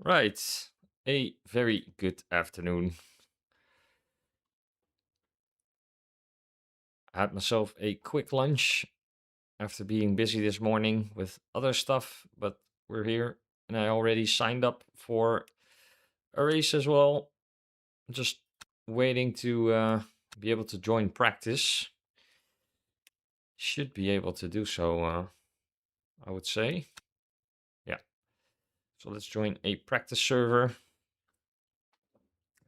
Right. A very good afternoon. I had myself a quick lunch after being busy this morning with other stuff, but we're here and I already signed up for a race as well. Just waiting to be able to join practice. Should be able to do so, I would say. Yeah. So let's join a practice server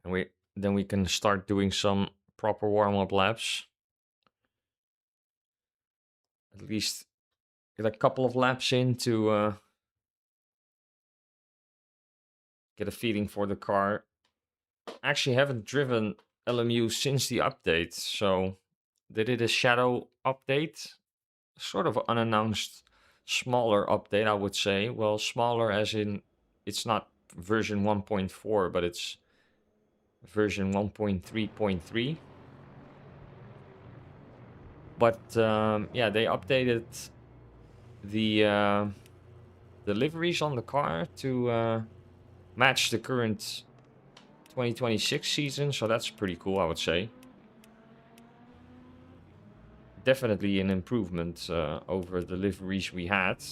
and we can start doing some proper warm-up laps. At least get a couple of laps in to get a feeling for the car. Actually haven't driven LMU since the update, so they did a shadow update, sort of unannounced, smaller update, I would say. Well, smaller as in it's not version 1.4, but it's version 1.3.3. But yeah, they updated the liveries on the car to match the current 2026 season, so that's pretty cool, I would say. Definitely an improvement over the liveries we had.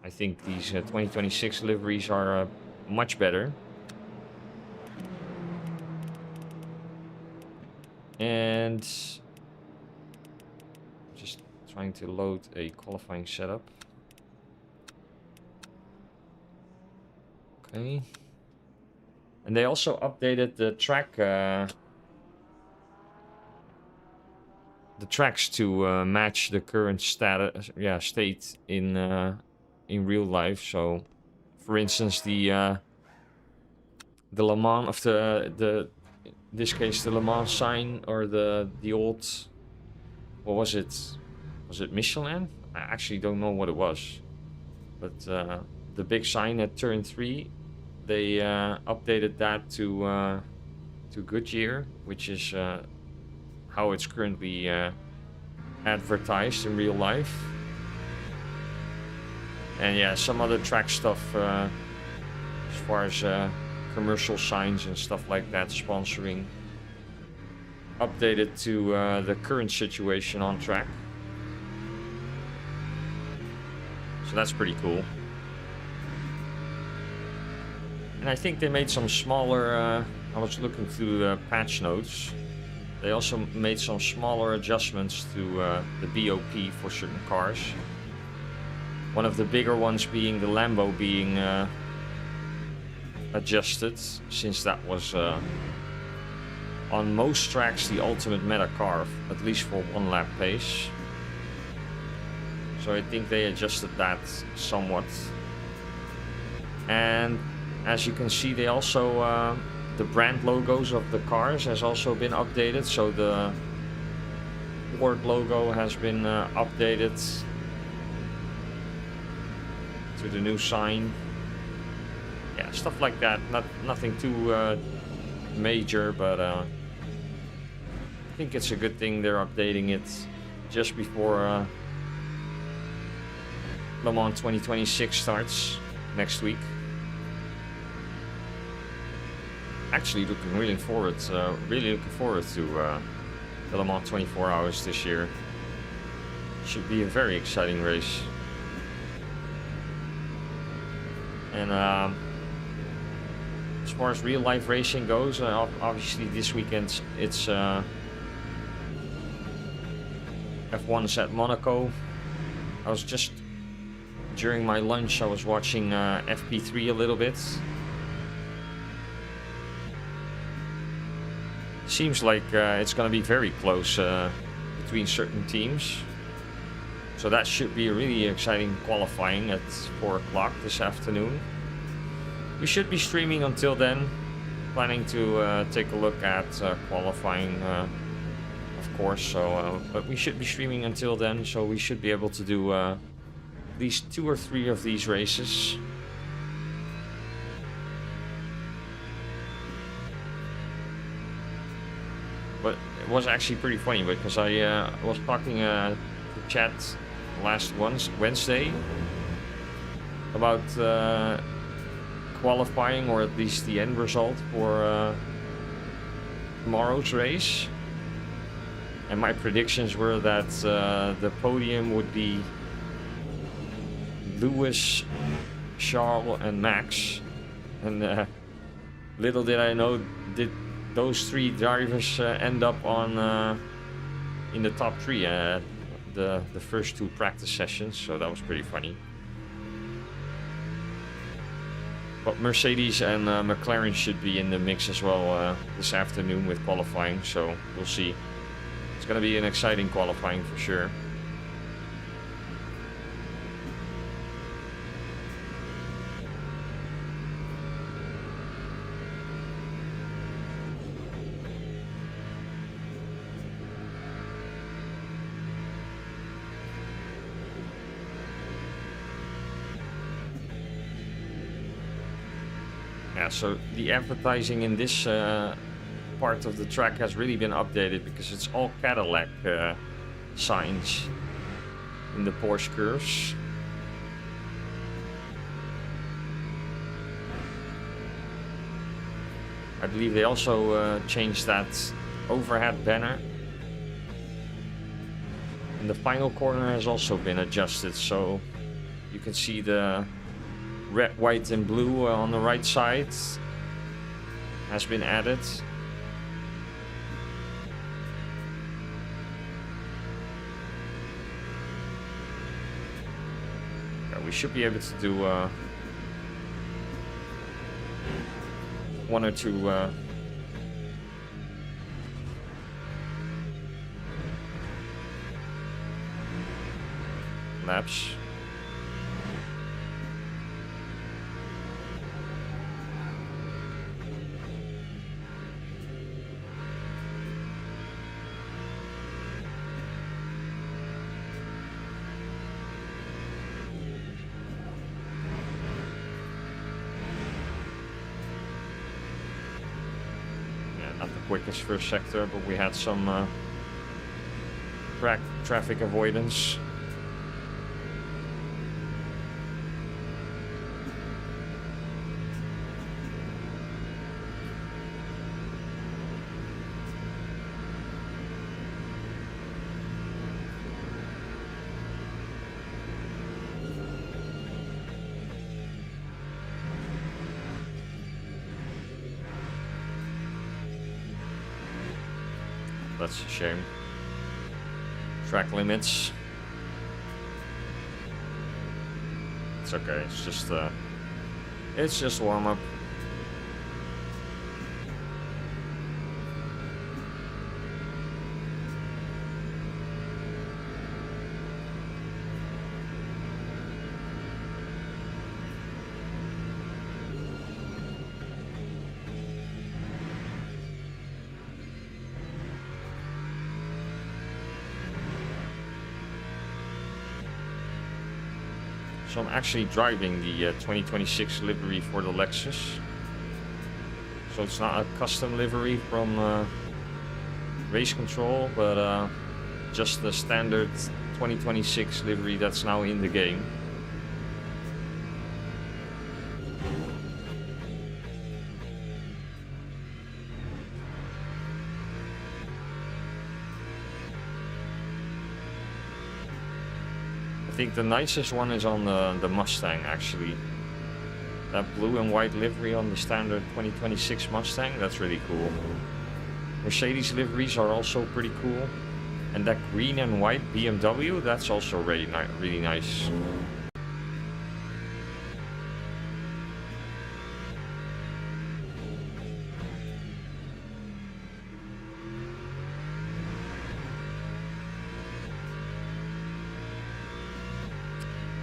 I think these 2026 liveries are much better. And just trying to load a qualifying setup. Okay. And they also updated the tracks to match the current state in real life. So, for instance, the Le Mans of the in this case the Le Mans sign, or the old, what was it? Was it Michelin? I actually don't know what it was, but the big sign at turn 3, they updated that to Goodyear, which is how it's currently advertised in real life. And yeah, some other track stuff as far as commercial signs and stuff like that, sponsoring, updated to the current situation on track. So that's pretty cool. And I think they made some smaller, I was looking through the patch notes. They also made some smaller adjustments to the BOP for certain cars. One of the bigger ones being the Lambo being adjusted, since that was on most tracks the ultimate meta car, at least for one lap pace. So I think they adjusted that somewhat. And as you can see, they also the brand logos of the cars has also been updated. So the Ford logo has been updated to the new sign. Yeah, stuff like that. Nothing too major, but I think it's a good thing they're updating it just before Le Mans 2026 starts next week. Actually really looking forward to the Le Mans 24 hours this year. Should be a very exciting race. And as far as real life racing goes, obviously this weekend it's F1's at Monaco. I was just, during my lunch, I was watching FP3 a little bit. Seems like it's going to be very close between certain teams. So that should be a really exciting qualifying at 4 o'clock this afternoon. We should be streaming until then. Planning to take a look at qualifying, of course. So, but we should be streaming until then. So we should be able to do at least 2 or 3 of these races. But it was actually pretty funny because I was talking to chat last Wednesday about qualifying, or at least the end result for tomorrow's race. And my predictions were that the podium would be Lewis, Charles, and Max. And little did I know, did those three drivers end up on in the top three the first two practice sessions, so that was pretty funny. But Mercedes and McLaren should be in the mix as well this afternoon with qualifying, so we'll see. It's going to be an exciting qualifying for sure. Yeah, so the advertising in this part of the track has really been updated because it's all Cadillac signs in the Porsche curves. I believe they also changed that overhead banner. And the final corner has also been adjusted, so you can see the red, white and blue on the right side has been added. Yeah, we should be able to do one or two laps. Not the quickest first sector, but we had some traffic avoidance. That's a shame. Track limits. It's okay. It's just warm up. So I'm actually driving the 2026 livery for the Lexus. So it's not a custom livery from Race Control, but just the standard 2026 livery that's now in the game. I think the nicest one is on the Mustang, actually. That blue and white livery on the standard 2026 Mustang, that's really cool. Mercedes liveries are also pretty cool. And that green and white BMW, that's also really nice.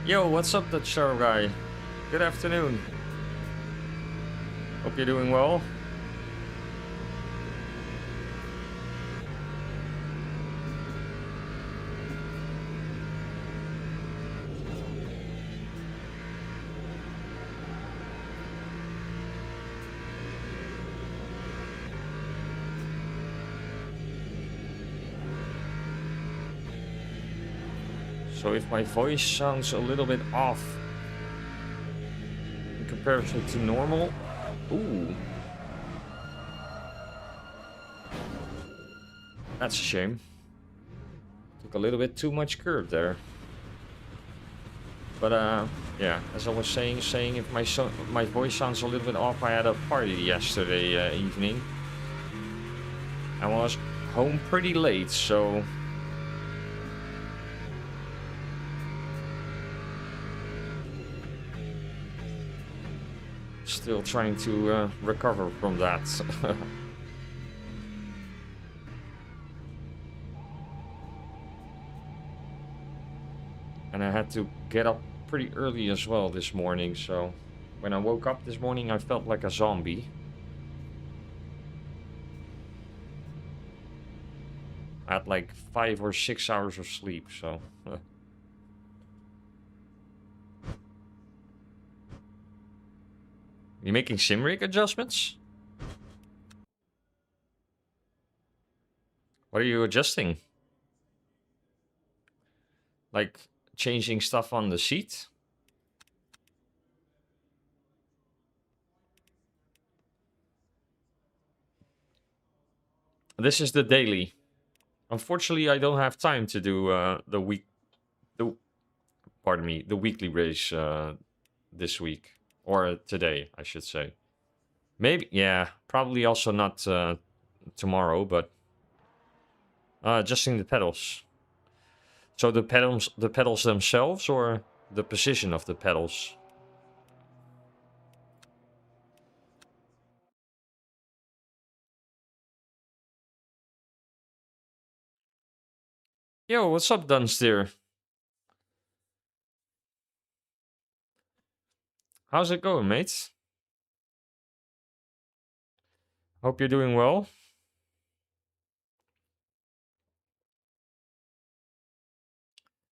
Yo, what's up, that show guy? Good afternoon. Hope you're doing well. So if my voice sounds a little bit off comparison to normal. Ooh. That's a shame. Took a little bit too much curve there. But yeah, as I was saying if my voice sounds a little bit off, I had a party yesterday evening. I was home pretty late, so still trying to recover from that. And I had to get up pretty early as well this morning, so when I woke up this morning I felt like a zombie. I had like 5 or 6 hours of sleep, so you making sim rig adjustments? What are you adjusting? Like changing stuff on the seat? This is the daily. Unfortunately, I don't have time to do the weekly race this week, or today, I should say. Maybe, yeah, probably also not tomorrow, but adjusting the pedals. So the pedals themselves, or the position of the pedals? Yo, what's up, Dunsteer? How's it going, mates? Hope you're doing well.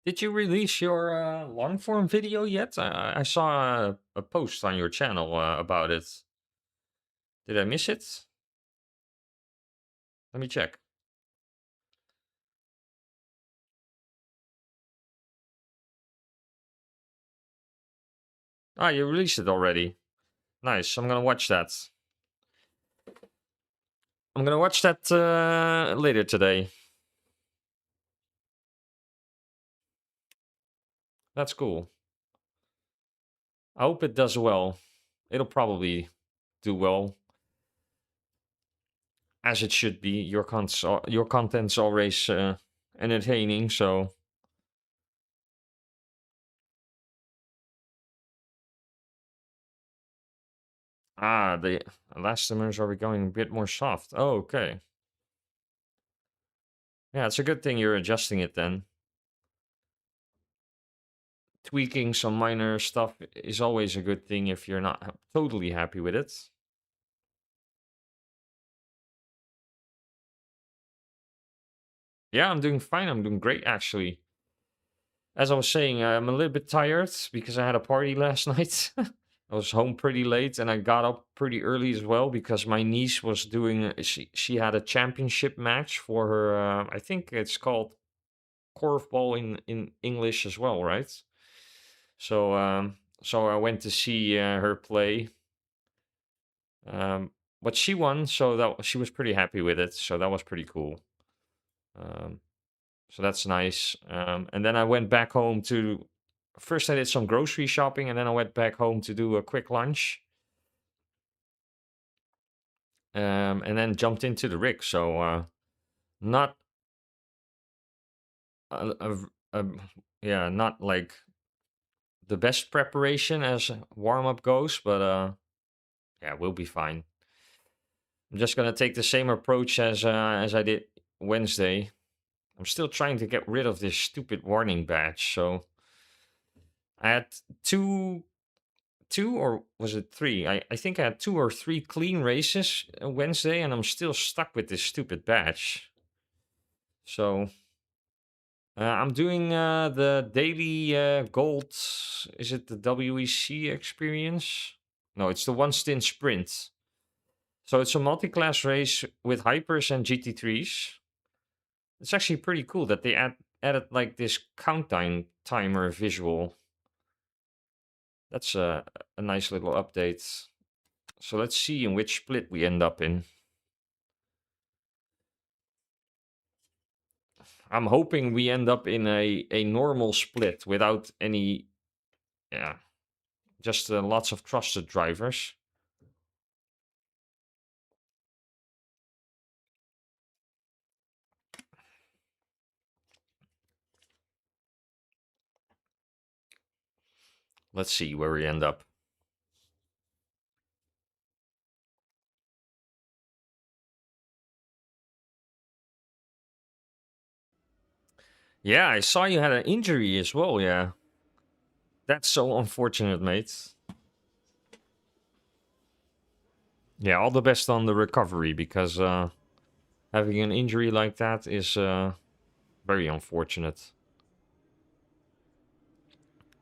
Did you release your long form video yet? I saw a post on your channel about it. Did I miss it? Let me check. Ah, you released it already. Nice. I'm gonna watch that. I'm gonna watch that later today. That's cool. I hope it does well. It'll probably do well, as it should be. Your content's always entertaining, so. Ah, the elastomers are becoming a bit more soft. Oh, okay. Yeah, it's a good thing you're adjusting it then. Tweaking some minor stuff is always a good thing if you're not totally happy with it. Yeah, I'm doing fine. I'm doing great, actually. As I was saying, I'm a little bit tired because I had a party last night. I was home pretty late and I got up pretty early as well because my niece was doing, she had a championship match for her, I think it's called korfball in English as well, right? So, so I went to see her play. But she won, so that she was pretty happy with it. So that was pretty cool. Um, so that's nice. And then I went back home to. First, I did some grocery shopping, and then I went back home to do a quick lunch. And then jumped into the rig. So not, a, a, a, yeah, not like the best preparation as warm up goes, but yeah, we'll be fine. I'm just gonna take the same approach as I did Wednesday. I'm still trying to get rid of this stupid warning badge. So I had two or was it three? I think I had 2 or 3 clean races Wednesday, and I'm still stuck with this stupid badge. So I'm doing the daily gold. Is it the WEC experience? No, it's the one stint sprint. So it's a multi-class race with hypers and GT3s. It's actually pretty cool that they added like this countdown timer visual. That's a nice little update. So let's see in which split we end up in. I'm hoping we end up in a normal split without any, yeah, just lots of trusted drivers. Let's see where we end up. Yeah, I saw you had an injury as well, yeah. That's so unfortunate, mate. Yeah, all the best on the recovery, because having an injury like that is very unfortunate.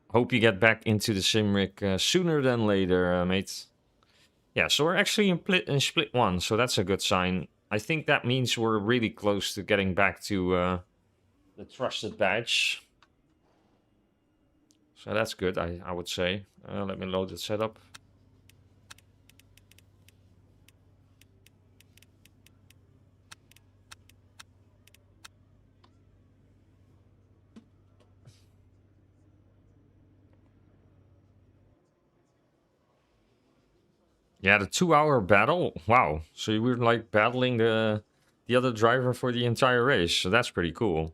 Hope you get back into the SimRig sooner than later, mate. Yeah, so we're actually in split 1, so that's a good sign. I think that means we're really close to getting back to the trusted badge. So that's good, I would say. Let me load the setup. Yeah, the 2-hour battle. Wow. So you were like battling the other driver for the entire race. So that's pretty cool.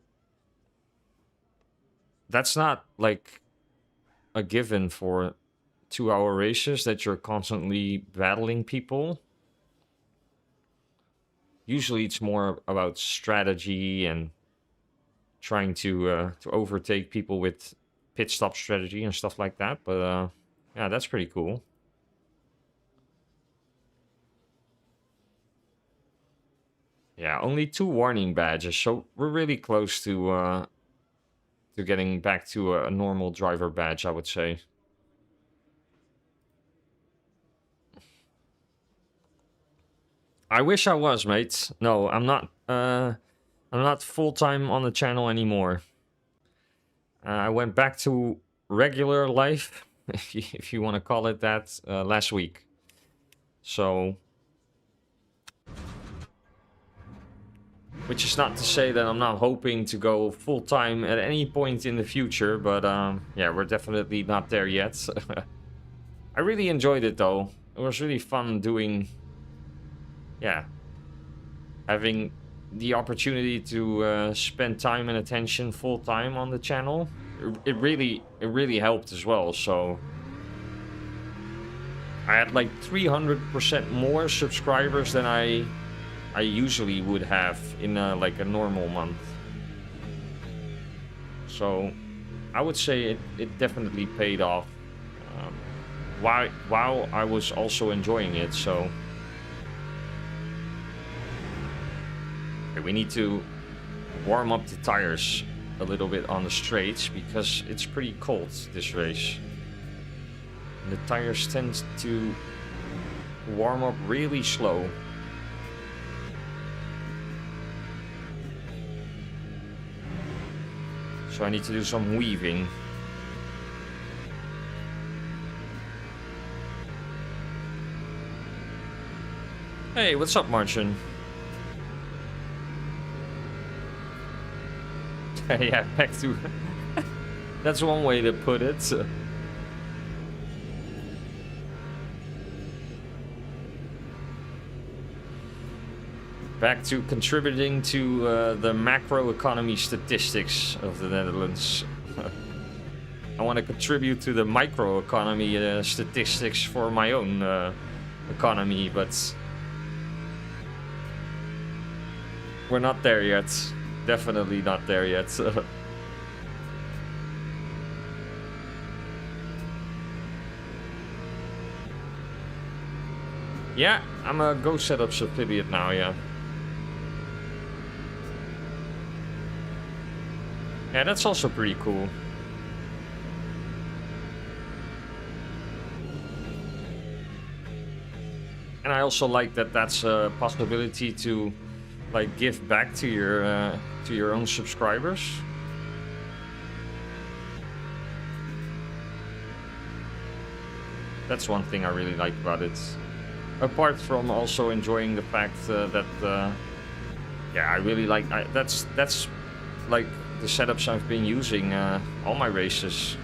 That's not like a given for 2-hour races that you're constantly battling people. Usually it's more about strategy and trying to overtake people with pit stop strategy and stuff like that. But yeah, that's pretty cool. Yeah, only 2 warning badges, so we're really close to getting back to a normal driver badge, I would say. I wish I was, mate. No, I'm not. I'm not full time on the channel anymore. I went back to regular life, if you want to call it that, last week. So, which is not to say that I'm not hoping to go full time at any point in the future, but yeah, we're definitely not there yet. I really enjoyed it though. It was really fun doing, yeah, having the opportunity to spend time and attention full time on the channel. It really helped as well. So I had like 300% more subscribers than I usually would have in like a normal month. So I would say it definitely paid off. While I was also enjoying it. So okay, we need to warm up the tires a little bit on the straights because it's pretty cold this race. And the tires tend to warm up really slow. So I need to do some weaving. Hey, what's up, Martin? Yeah, back to... That's one way to put it. Back to contributing to the macroeconomy statistics of the Netherlands. I want to contribute to the microeconomy statistics for my own economy, but we're not there yet. Definitely not there yet. Yeah, I'm a Go Setups affiliate now, yeah. Yeah, that's also pretty cool. And I also like that that's a possibility to like give back to your own subscribers. That's one thing I really like about it. Apart from also enjoying the fact that, yeah, I really like. That's like the setups I've been using all my races.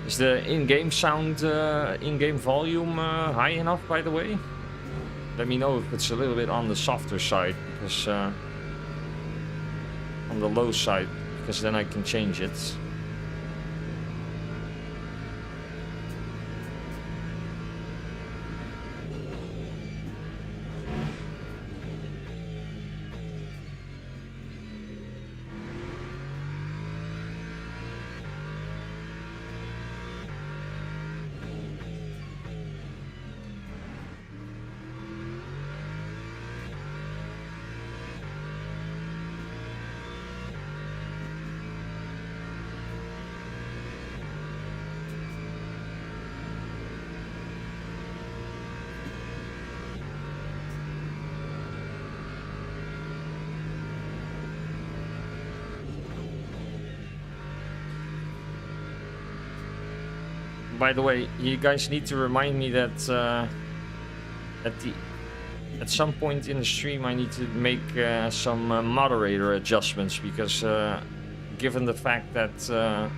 Is the in-game sound, in-game volume high enough, by the way? Let me know if it's a little bit on the softer side, because on the low side, because then I can change it. By the way, you guys need to remind me that at some point in the stream I need to make some moderator adjustments, because given the fact that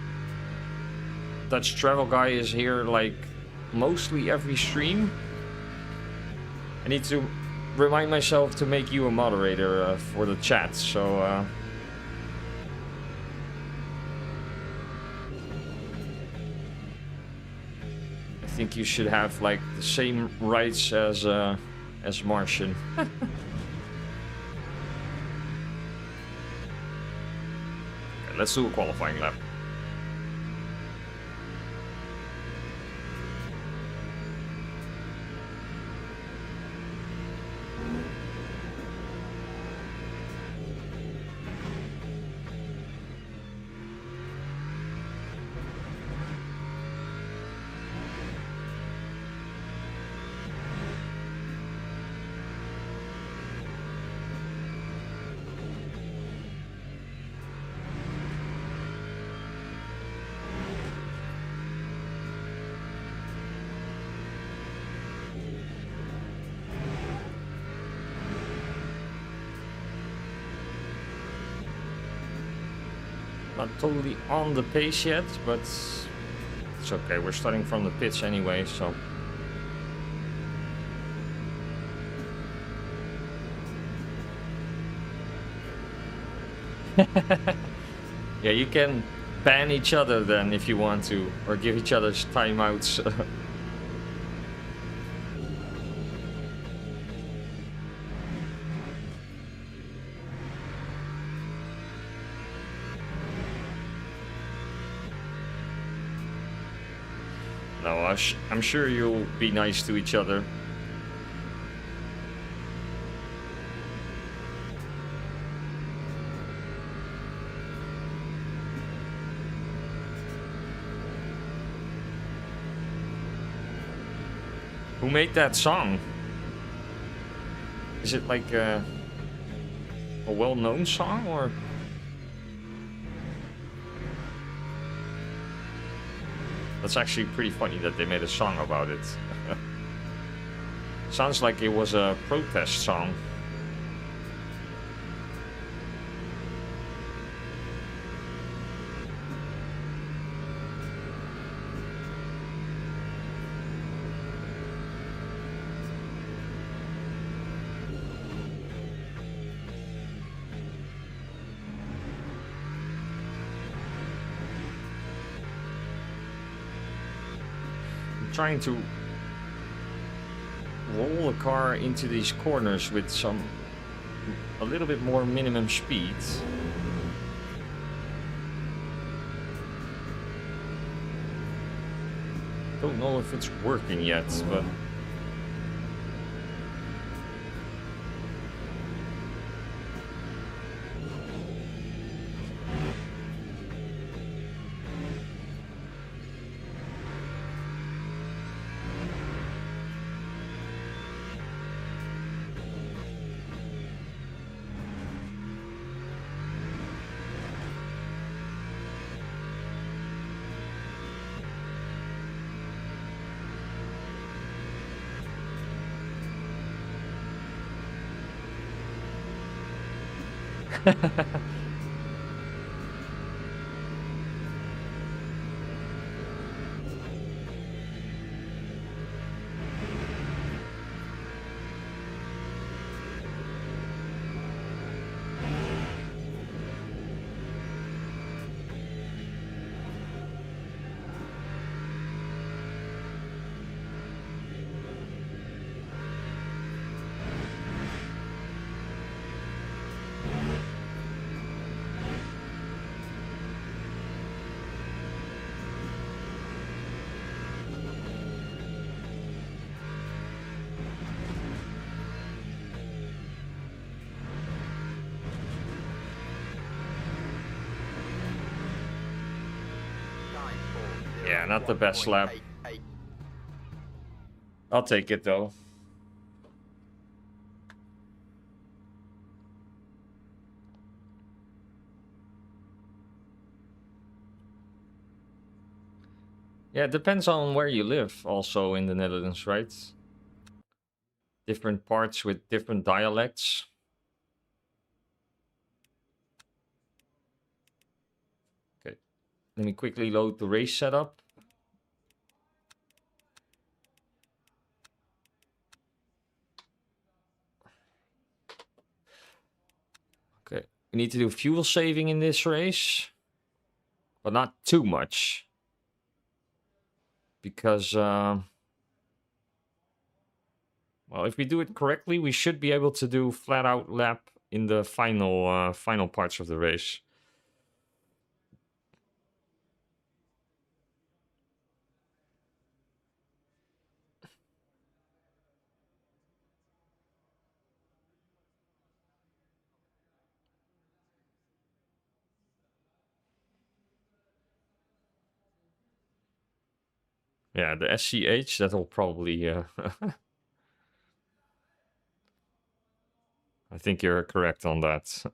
Dutch Travel Guy is here like mostly every stream, I need to remind myself to make you a moderator for the chat. So I think you should have like the same rights as Martian. Okay, let's do a qualifying lap. Not totally on the pace yet, but it's okay. We're starting from the pits anyway, so. Yeah, you can ban each other then if you want to, or give each other timeouts. No, I'm sure you'll be nice to each other. Who made that song? Is it like a well-known song, or? That's actually pretty funny that they made a song about it. Sounds like it was a protest song. Trying to roll a car into these corners with a little bit more minimum speed. Don't know if it's working yet, but Yeah, not the best lap. I'll take it though. Yeah, it depends on where you live also in the Netherlands, right? Different parts with different dialects. Okay, let me quickly load the race setup. Okay, we need to do fuel saving in this race, but not too much. Because, well, if we do it correctly, we should be able to do flat out lap in the final parts of the race. Yeah, the SCH, that'll probably... I think you're correct on that.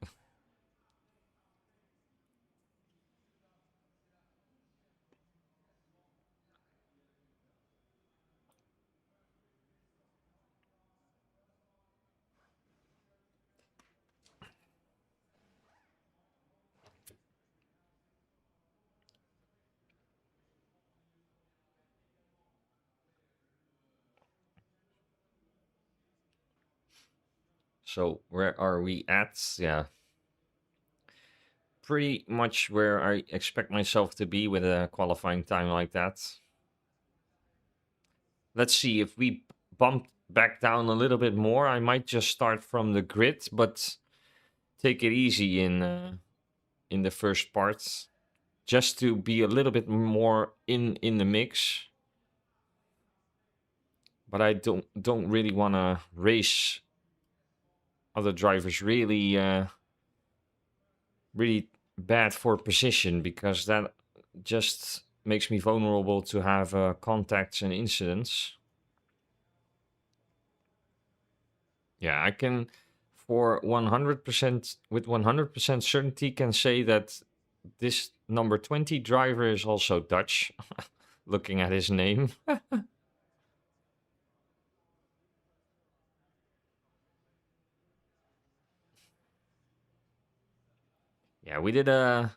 So, where are we at? Yeah. Pretty much where I expect myself to be with a qualifying time like that. Let's see, if we bump back down a little bit more, I might just start from the grid, but take it easy in the first part, just to be a little bit more in the mix. But I don't really want to race other drivers really really bad for position, because that just makes me vulnerable to have contacts and incidents. Yeah, I can, for 100%, with 100% certainty, can say that this number 20 driver is also Dutch, looking at his name. Yeah, we did a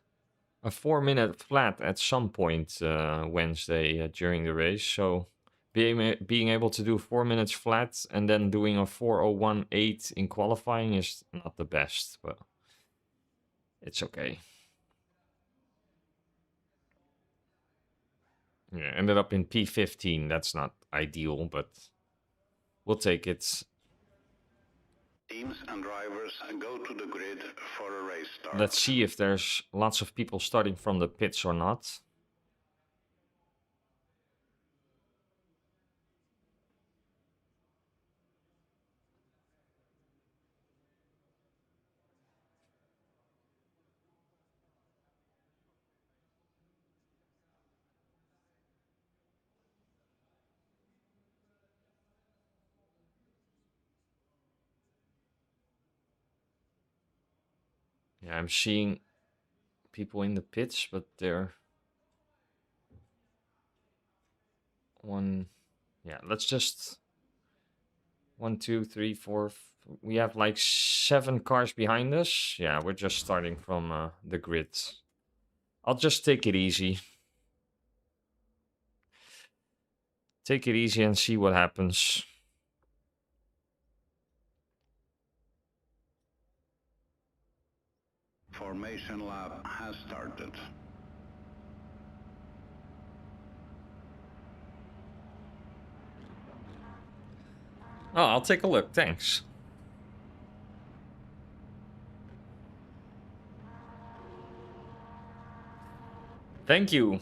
4-minute flat at some point Wednesday during the race. So being able to do 4 minutes flat and then doing a 4:01.8 in qualifying is not the best, but it's okay. Yeah, ended up in P15. That's not ideal, but we'll take it. Teams and drivers go to the grid for a race start. Let's see if there's lots of people starting from the pits or not. Yeah, I'm seeing people in the pits, but they're one. Yeah, let's just 1, 2, 3, 4, We have like 7 cars behind us. Yeah, we're just starting from the grid. I'll just take it easy. Take it easy and see what happens. Formation lap has started. Oh, I'll take a look. Thanks. Thank you.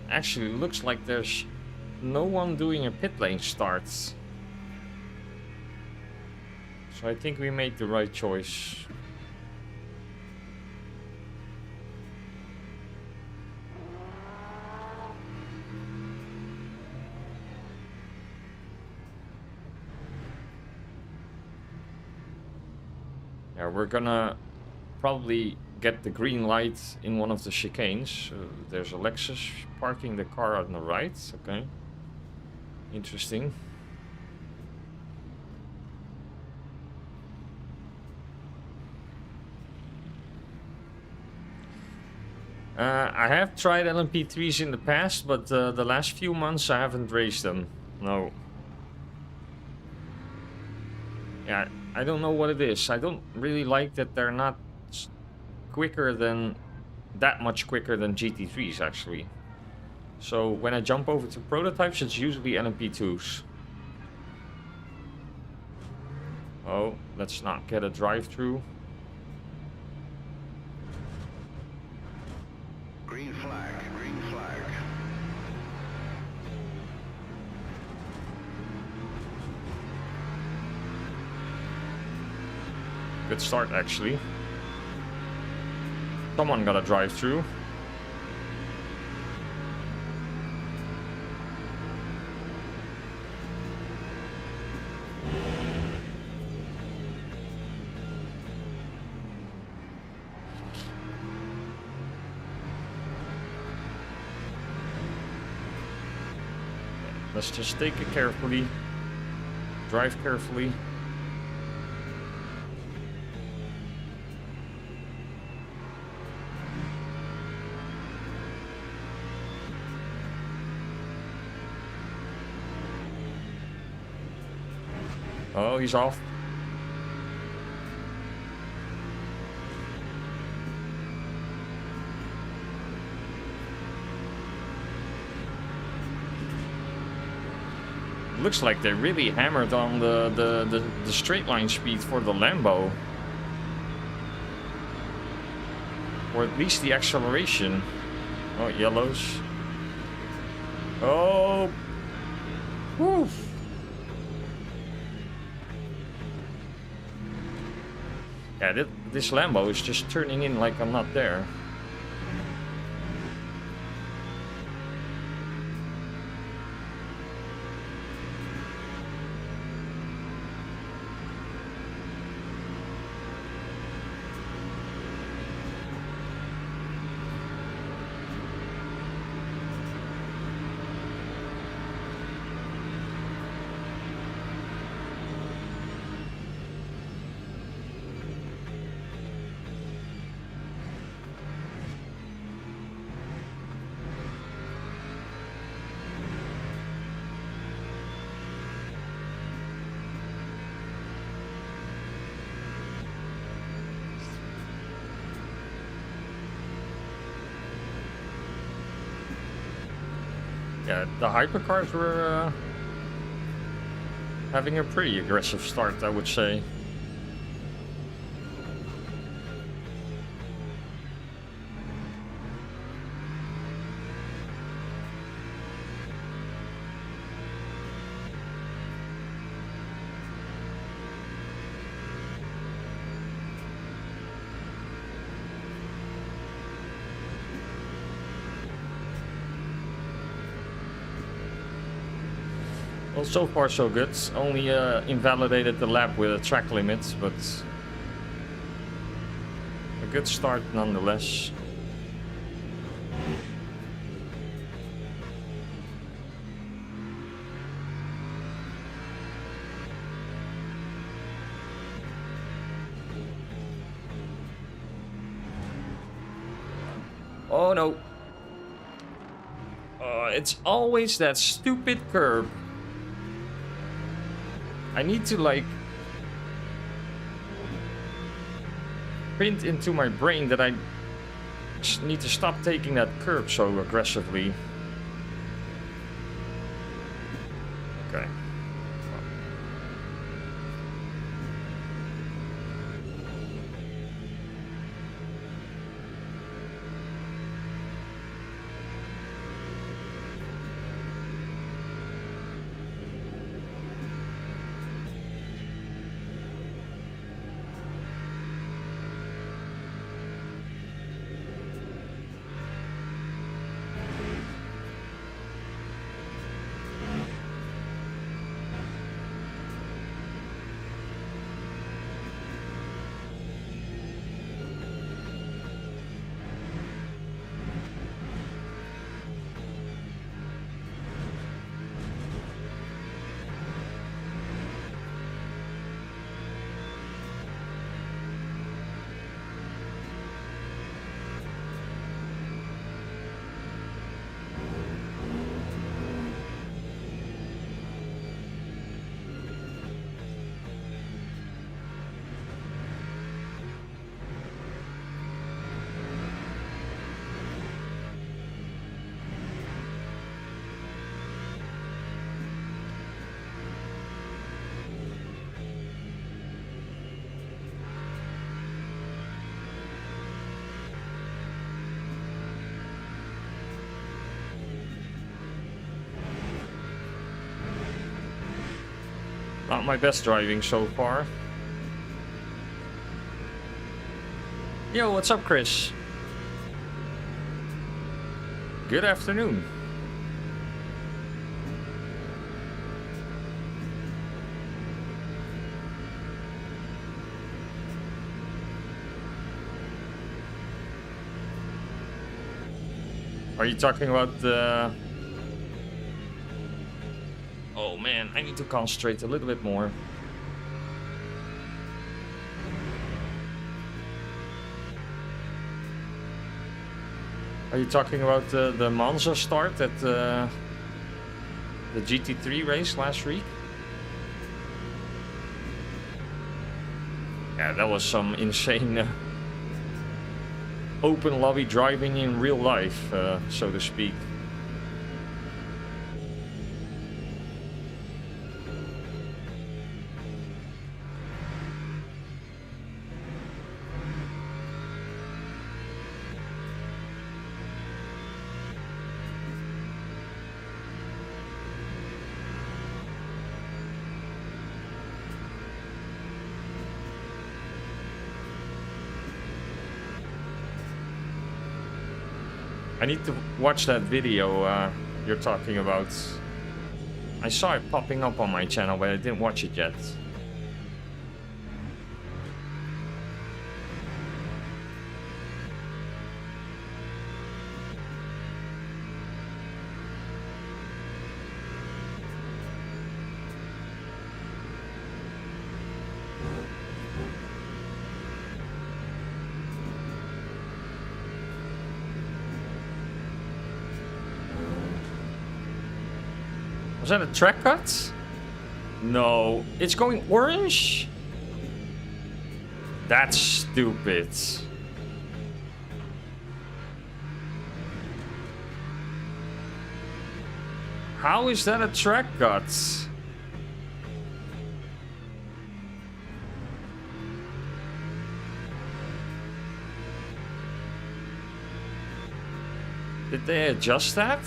Actually, looks like there's no one doing a pit lane start. So I think we made the right choice. Yeah, we're gonna probably get the green light in one of the chicanes. There's a Lexus parking the car on the right. Okay. Interesting. I have tried LMP3s in the past, but the last few months I haven't raced them. No. Yeah, I don't know what it is. I don't really like that they're not quicker than... that much quicker than GT3s, actually. So when I jump over to prototypes, it's usually LMP2s. Oh, let's not get a drive-through. Green flag, green flag. Good start, actually. Someone got a drive-through. Let's just take it carefully. Drive carefully. Oh, he's off. Looks like they really hammered on the straight line speed for the Lambo. Or at least the acceleration. Oh, yellows. Oh. Woo. Yeah, this Lambo is just turning in like I'm not there. Yeah, the hypercars were having a pretty aggressive start, I would say. Well, so far so good. Only invalidated the lap with a track limit, but a good start nonetheless. Oh no. It's always that stupid curb. I need to like print into my brain that I need to stop taking that curb so aggressively. Okay. Not my best driving so far. Yo, what's up, Chris? Good afternoon. Are you talking about the... Oh man, I need to concentrate a little bit more. Are you talking about the Monza start at the GT3 race last week? Yeah, that was some insane open lobby driving in real life, so to speak. I need to watch that video you're talking about. I saw it popping up on my channel, but I didn't watch it yet. Was that a track cut? No, it's going orange? That's stupid. How is that a track cut? Did they adjust that?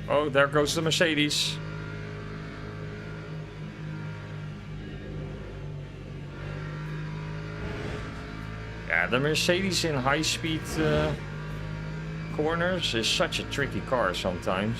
Oh, there goes the Mercedes. Yeah, the Mercedes in high-speed corners is such a tricky car sometimes.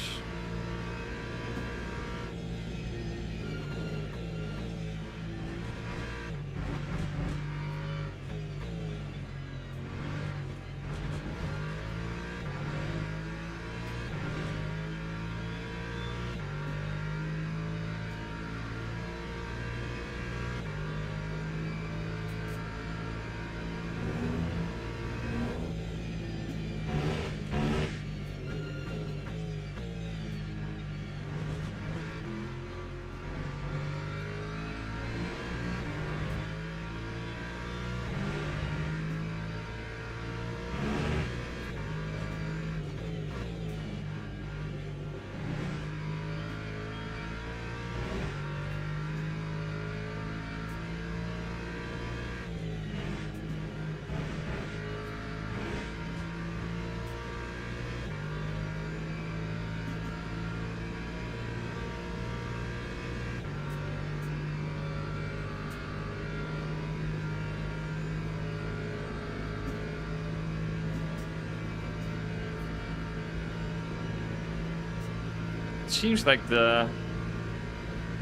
Seems like the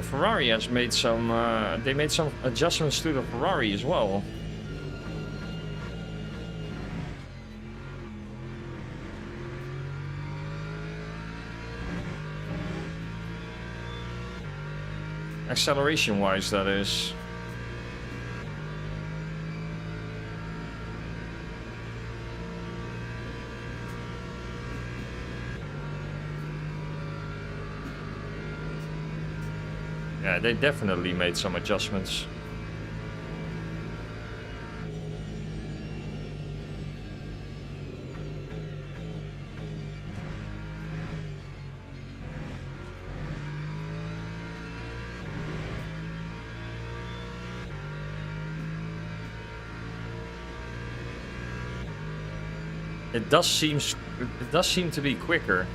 Ferrari has made some they made some adjustments to the Ferrari as well. Acceleration wise, that is. Yeah, they definitely made some adjustments. It does seem to be quicker.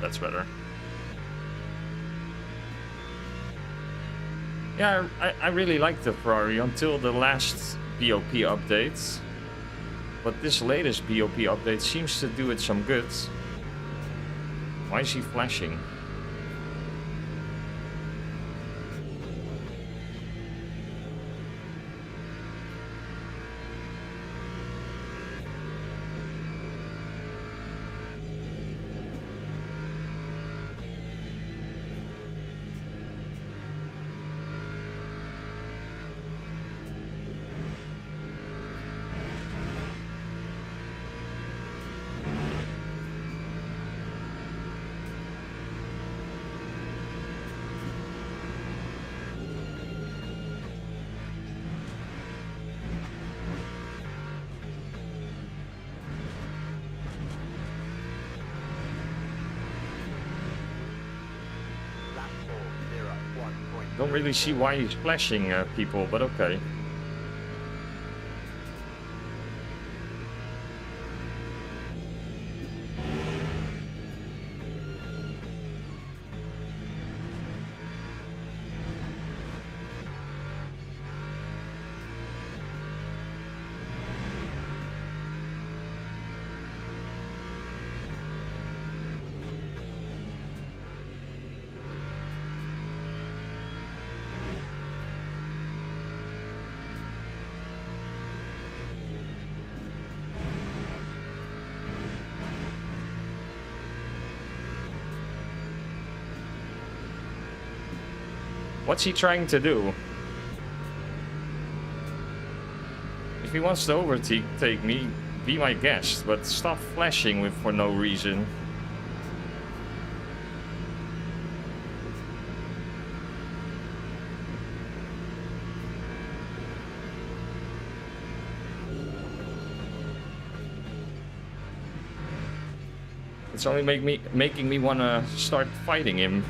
That's better. Yeah, I really liked the Ferrari until the last BOP update. But this latest BOP update seems to do it some good. Why is he flashing? Don't really see why he's flashing people, but okay. What's he trying to do? If he wants to overtake me, be my guest, but stop flashing with for no reason. It's only making me wanna start fighting him.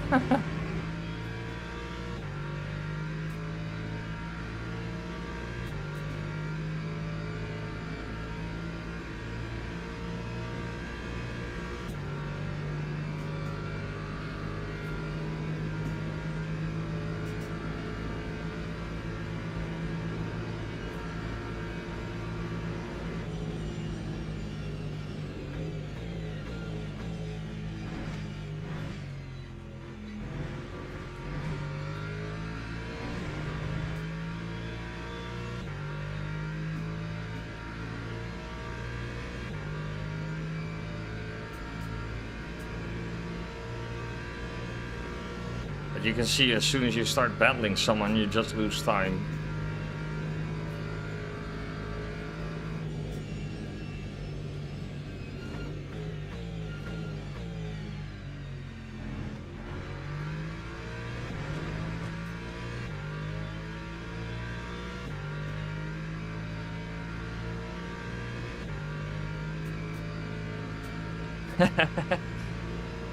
You can see as soon as you start battling someone, you just lose time.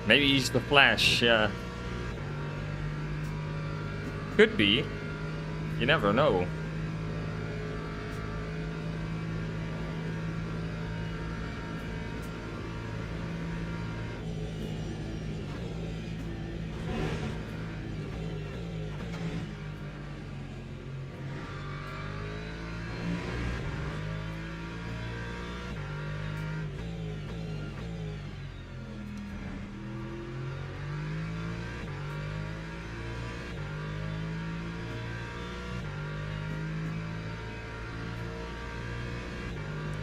Maybe he's the Flash, yeah. Could be. You never know.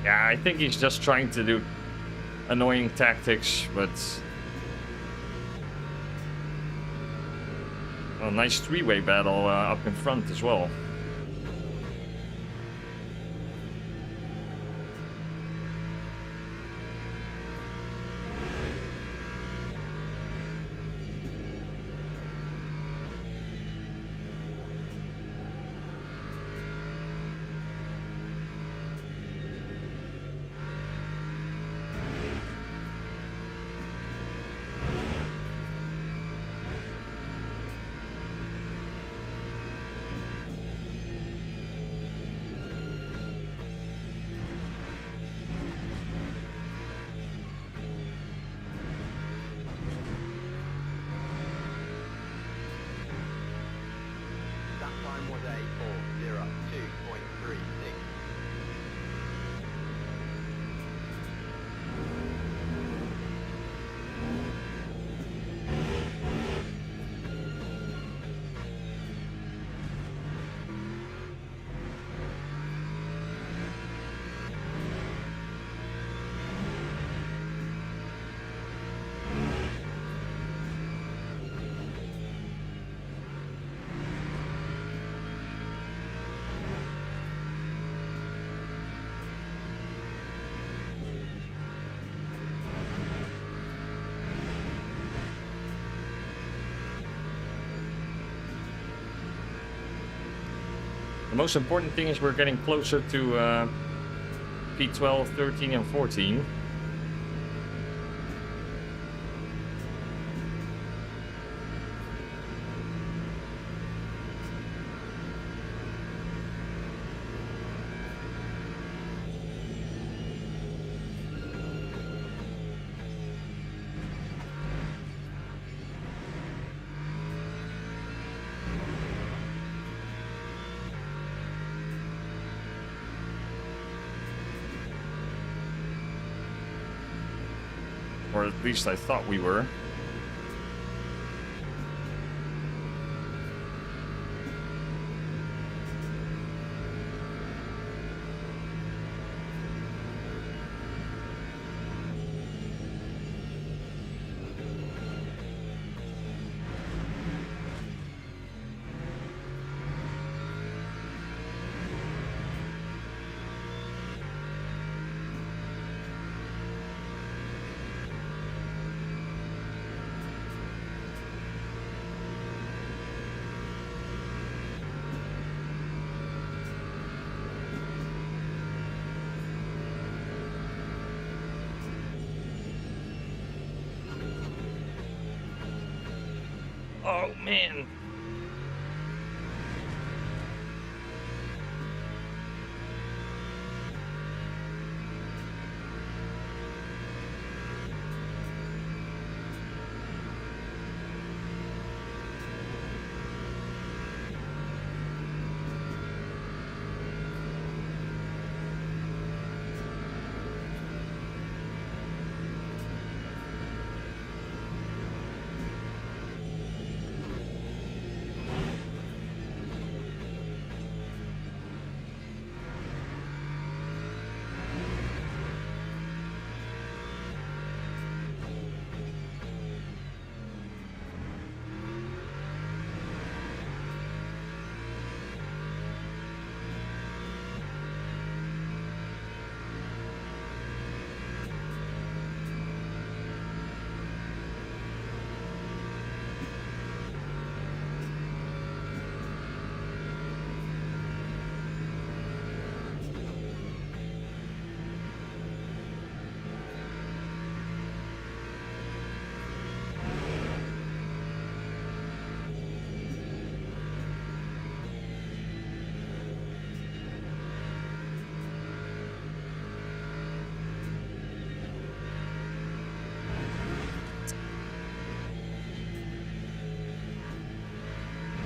Yeah, I think he's just trying to do annoying tactics, but... Oh, nice three-way battle up in front as well. The most important thing is we're getting closer to P12, 13 and 14. Or at least I thought we were. Oh man.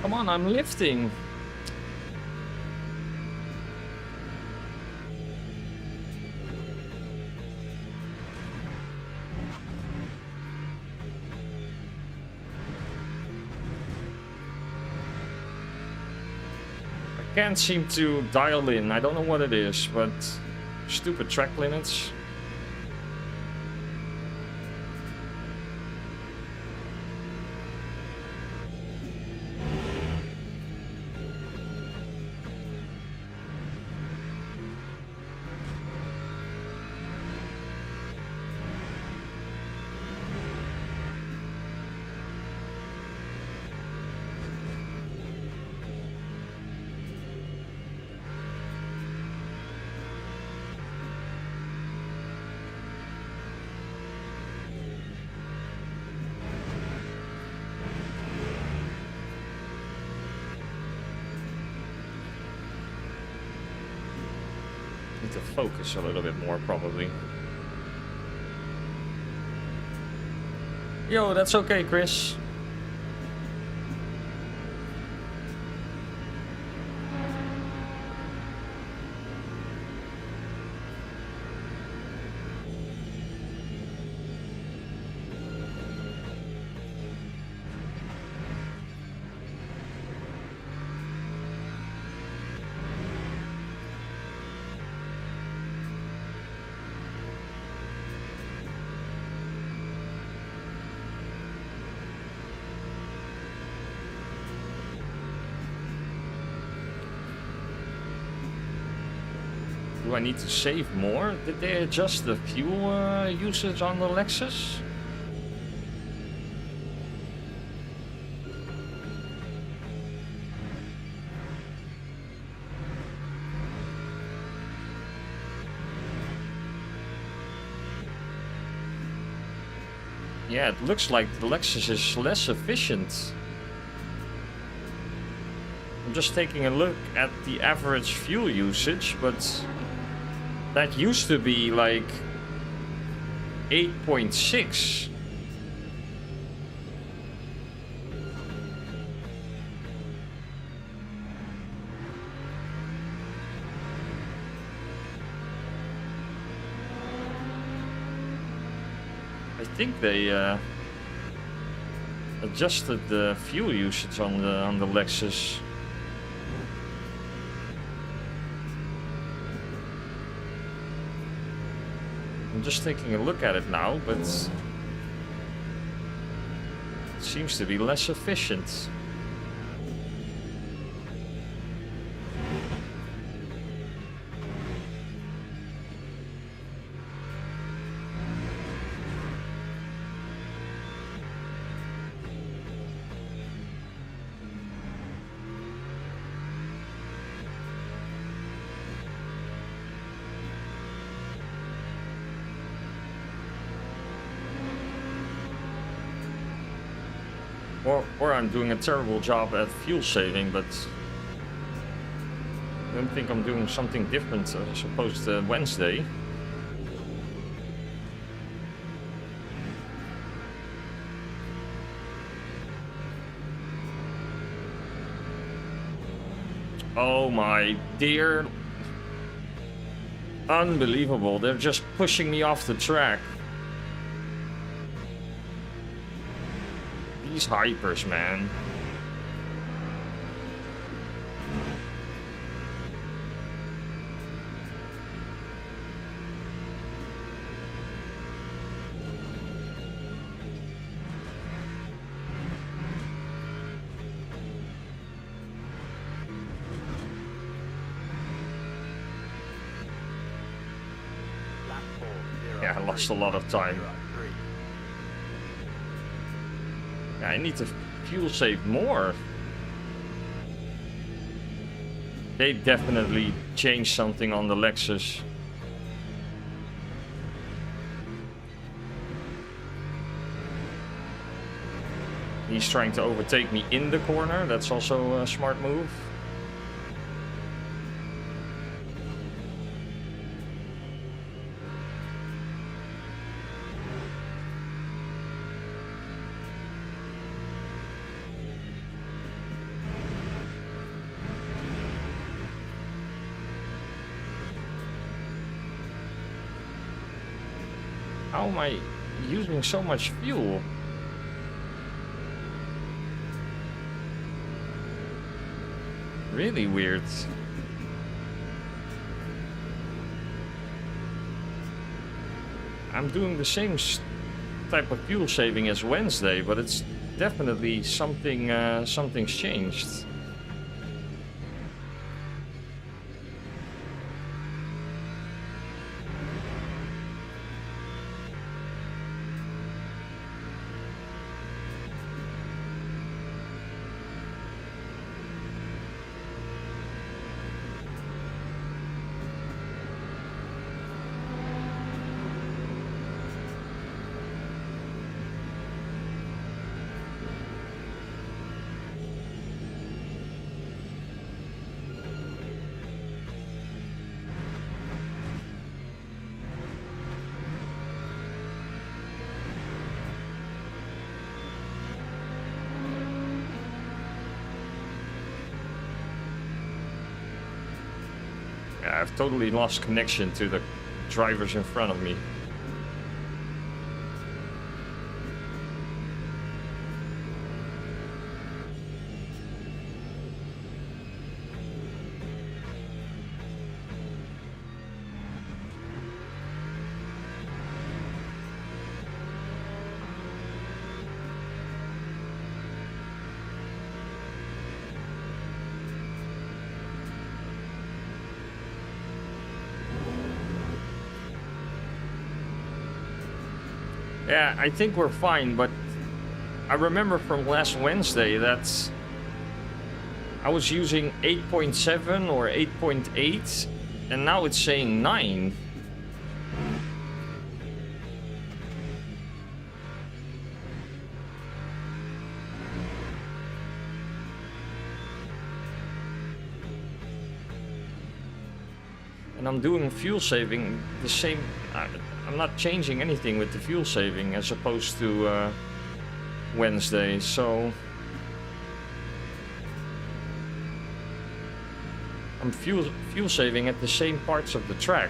Come on, I'm lifting. I can't seem to dial in. I don't know what it is, but stupid track limits. Need to focus a little bit more, probably. Yo, that's okay, Chris. Do I need to save more? Did they adjust the fuel usage on the Lexus? Yeah, it looks like the Lexus is less efficient. I'm just taking a look at the average fuel usage, but that used to be like 8.6. I think they adjusted the fuel usage on the Lexus. I'm just taking a look at it now, but it seems to be less efficient. Or I'm doing a terrible job at fuel saving, but I don't think I'm doing something different as opposed to Wednesday. Oh my dear. Unbelievable. They're just pushing me off the track. These hypers, man. Yeah, I lost a lot of time. Yeah, I need to fuel save more. They definitely changed something on the Lexus. He's trying to overtake me in the corner. That's also a smart move. How am I using so much fuel? Really weird. I'm doing the same type of fuel saving as Wednesday, but it's definitely something. Something's changed. Yeah, I've totally lost connection to the drivers in front of me. Yeah, I think we're fine, but I remember from last Wednesday that I was using 8.7 or 8.8, and now it's saying 9. And I'm doing fuel saving the same. I'm not changing anything with the fuel saving as opposed to Wednesday, so I'm fuel saving at the same parts of the track.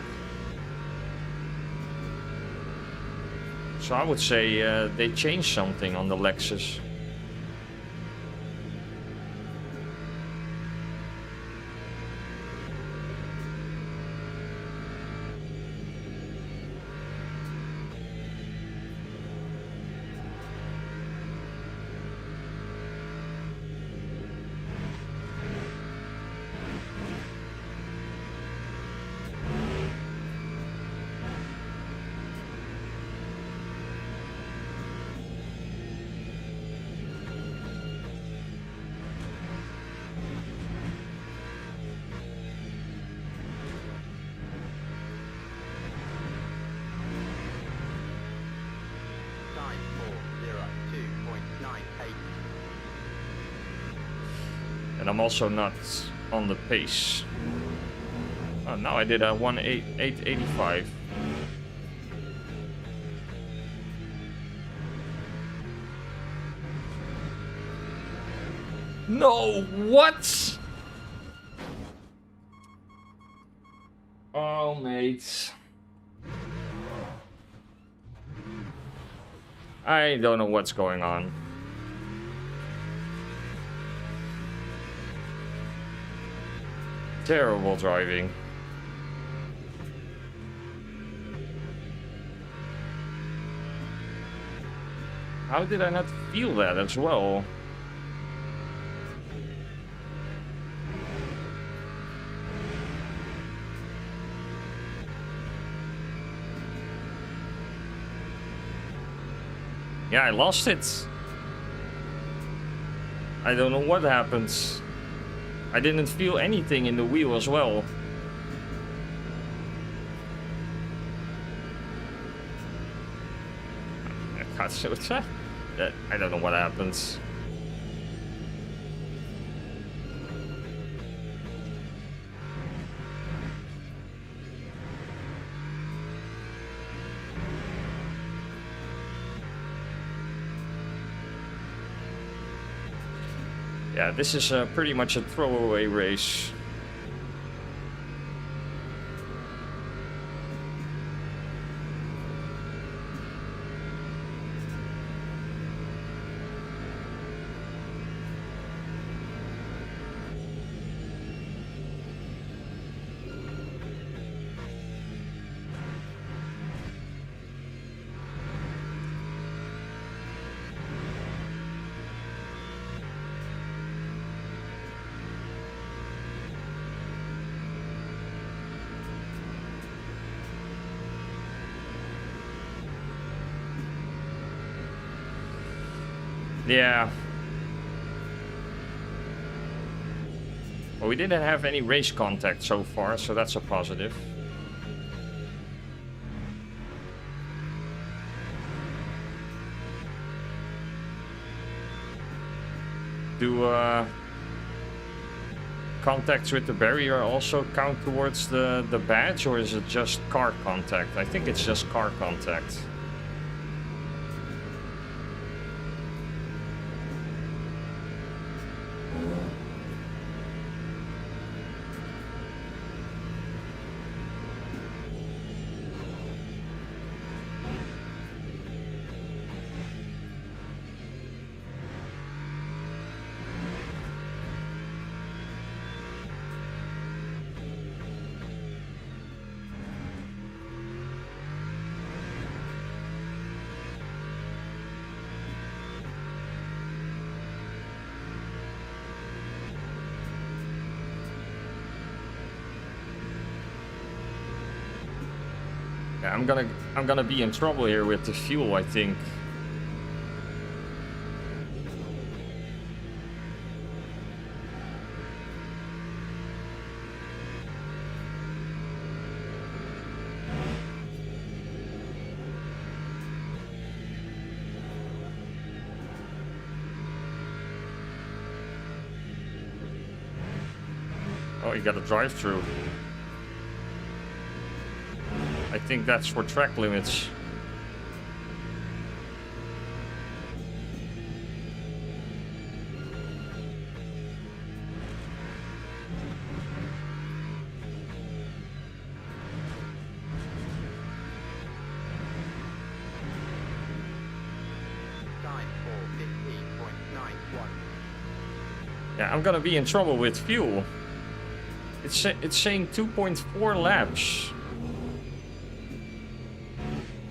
So I would say they changed something on the Lexus. And I'm also not on the pace. Oh, now I did a 1:8:85. No, what? Oh, mate. I don't know what's going on. Terrible driving. How did I not feel that as well? Yeah, I lost it. I don't know what happened. I didn't feel anything in the wheel as well. I don't know what happens. Yeah, this is pretty much a throwaway race. Yeah. Well, we didn't have any race contact so far, so that's a positive. Do contacts with the barrier also count towards the badge, or is it just car contact? I think it's just car contact. Yeah, I'm gonna be in trouble here with the fuel, I think. Oh, you got a drive-through. I think that's for track limits. Yeah, I'm gonna be in trouble with fuel. It's saying 2.4 laps.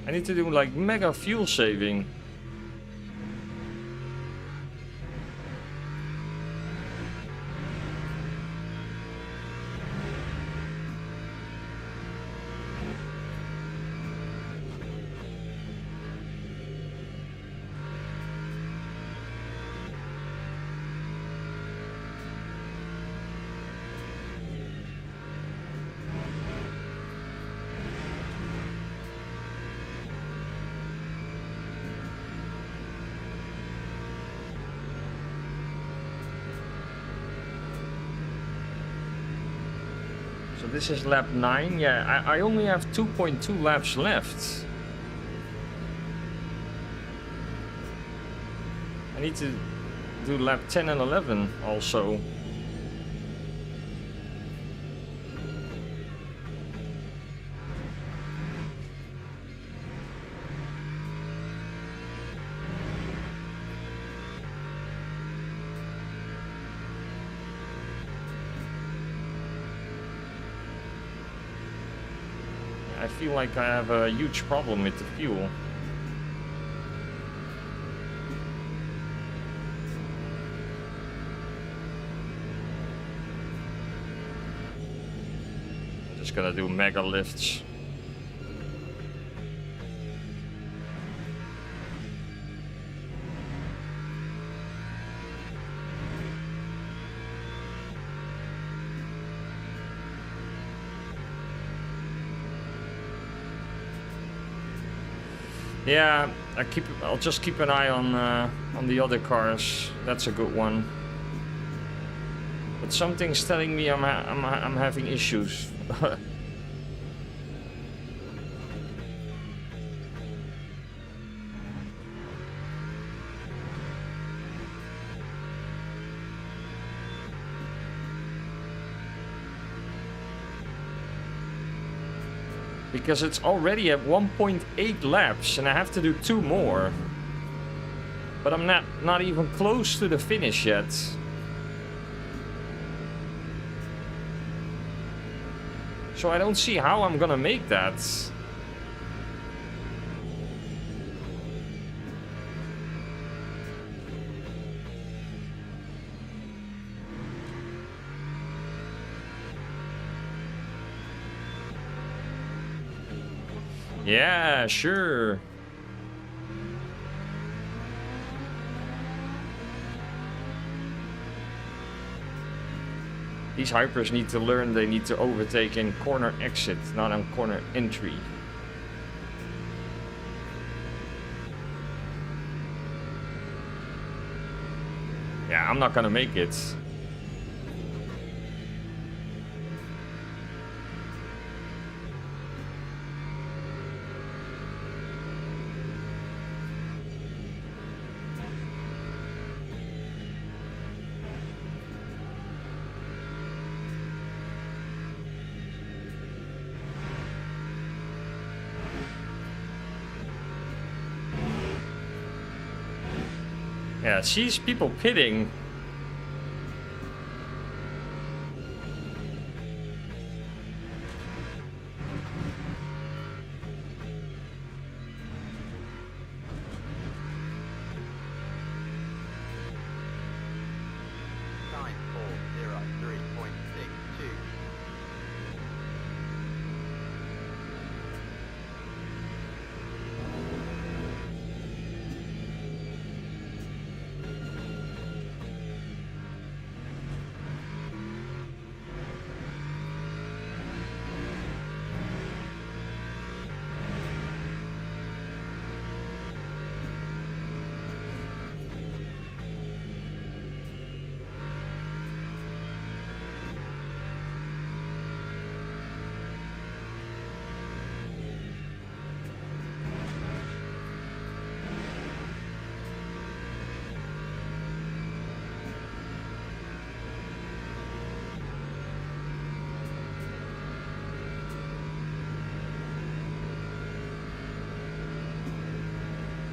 I need to do like mega fuel saving. So this is lap 9. Yeah, I only have 2.2 laps left. I need to do lap 10 and 11 also. I feel like I have a huge problem with the fuel. I'm just gonna do mega lifts. Yeah, I'll just keep an eye on the other cars. That's a good one. But something's telling me I'm having issues. Because it's already at 1.8 laps and I have to do 2 more. But I'm not even close to the finish yet. So I don't see how I'm gonna make that. Yeah, sure. These hypers need to learn they need to overtake in corner exit, not on corner entry. Yeah, I'm not gonna make it. Yeah, she's people pitting.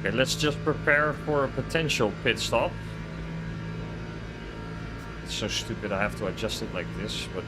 Okay, let's just prepare for a potential pit stop. It's so stupid I have to adjust it like this, but...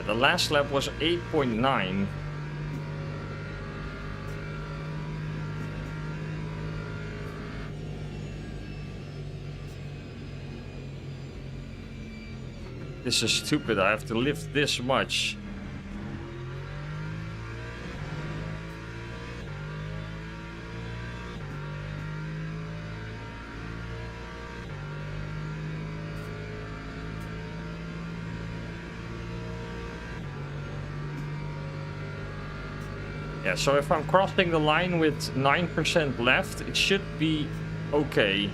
The last lap was 8.9. This is stupid, I have to lift this much. Yeah, so if I'm crossing the line with 9% left, it should be okay.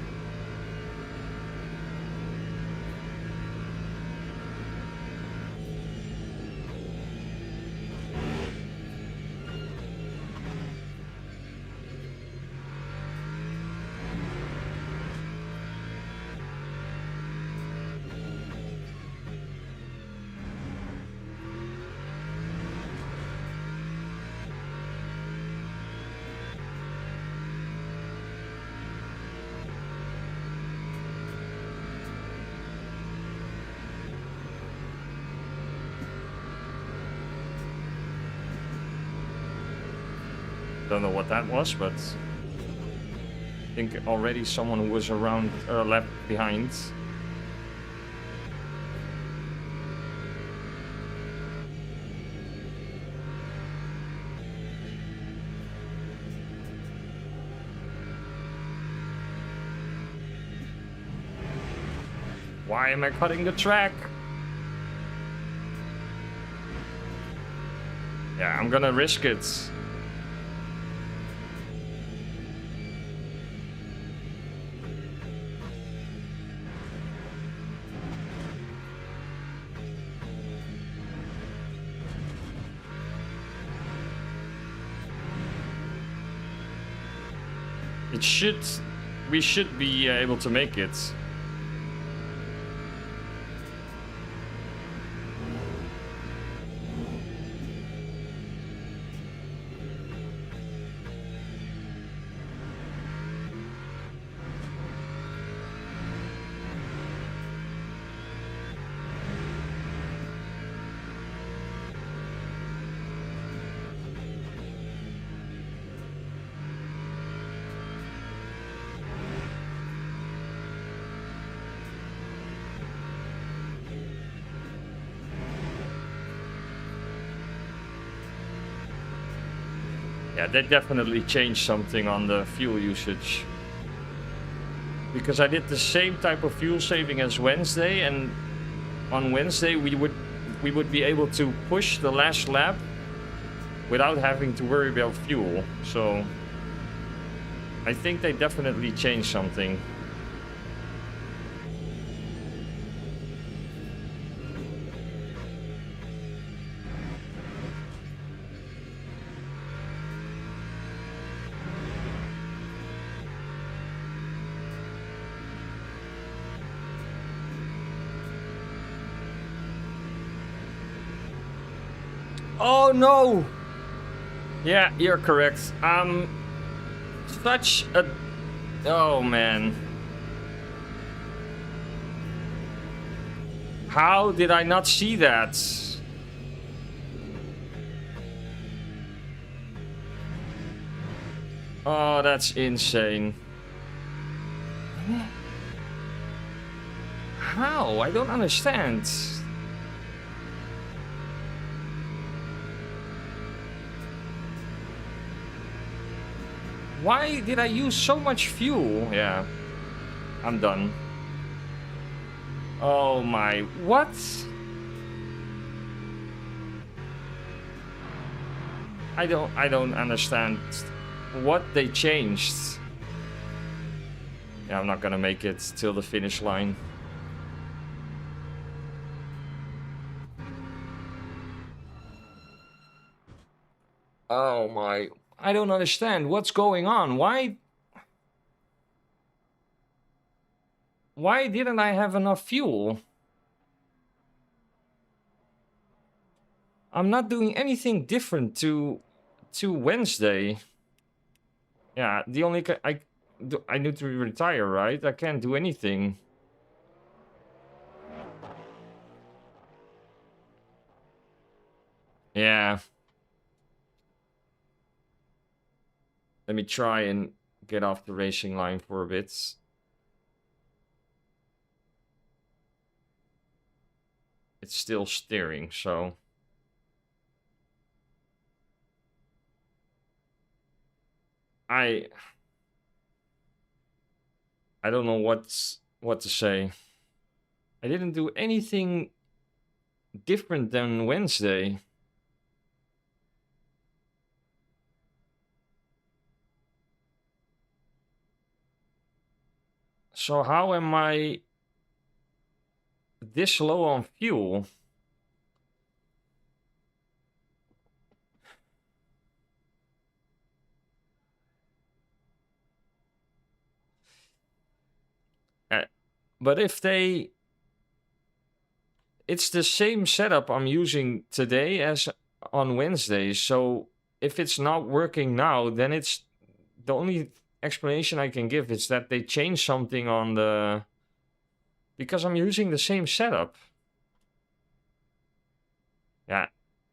Don't know what that was, but I think already someone who was around a lap behind. Why am I cutting the track? Yeah, I'm gonna risk it. We should be able to make it. Yeah, they definitely changed something on the fuel usage. Because I did the same type of fuel saving as Wednesday, and on Wednesday we would be able to push the last lap without having to worry about fuel. So I think they definitely changed something. Oh no! Yeah, you're correct. Such a... Oh man. How did I not see that? Oh, that's insane. How? I don't understand. Why did I use so much fuel? Yeah, I'm done. Oh my, what? I don't understand what they changed. Yeah, I'm not gonna make it till the finish line. Oh my, I don't understand what's going on. Why didn't I have enough fuel? I'm not doing anything different to Wednesday. Yeah, the only I need to retire, right? I can't do anything. Yeah. Let me try and get off the racing line for a bit. It's still steering, so... I don't know what to say. I didn't do anything different than Wednesday. So how am I this low on fuel? But if they... It's the same setup I'm using today as on Wednesday. So if it's not working now, then it's... The only explanation I can give is that they changed something on the... Because I'm using the same setup. Yeah.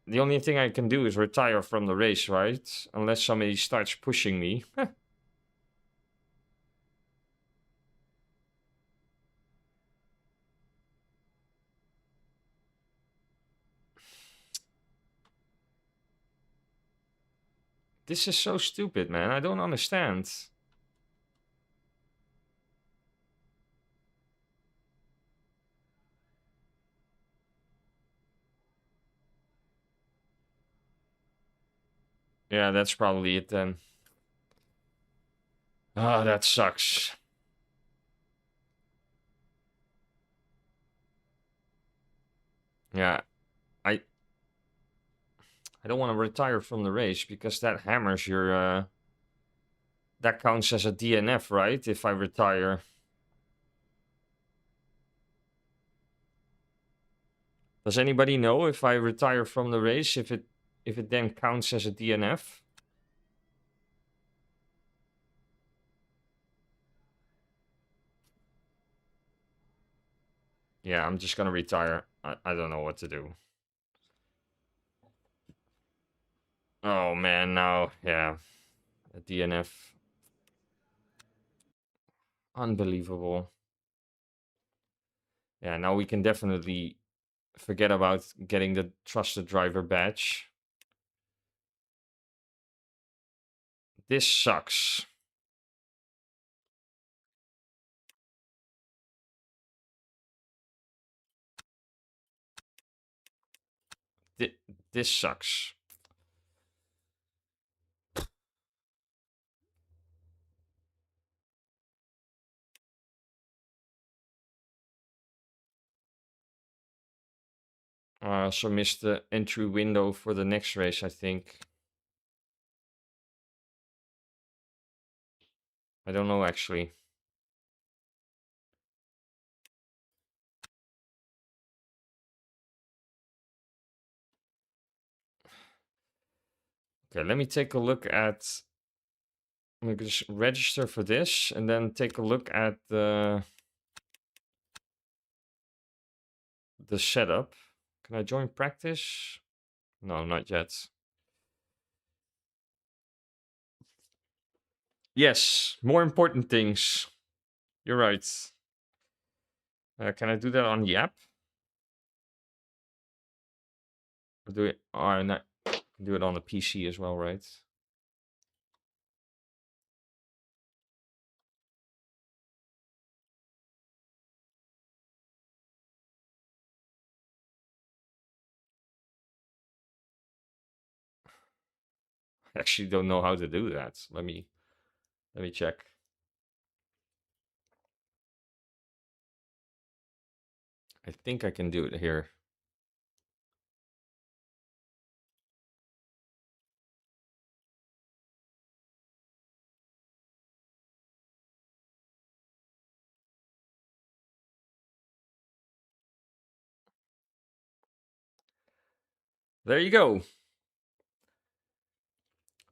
The only thing I can do is retire from the race, right? Unless somebody starts pushing me. This is so stupid, man. I don't understand. Yeah, that's probably it then. Ah, that sucks. Yeah, I don't want to retire from the race because that hammers your that counts as a DNF, right? If I retire. Does anybody know if I retire from the race if it then counts as a DNF? Yeah, I'm just gonna retire. I don't know what to do. Oh man, now yeah. A DNF. Unbelievable. Yeah, now we can definitely forget about getting the trusted driver badge. This sucks. This sucks. I also missed the entry window for the next race, I think. I don't know, actually. Okay, let me take a look at... I'm going to just register for this and then take a look at the setup. Can I join practice? No, not yet. Yes, more important things. You're right. Can I do that on the app? Or do it? Oh, no, do it on the PC as well, right? I actually don't know how to do that. Let me check. I think I can do it here. There you go.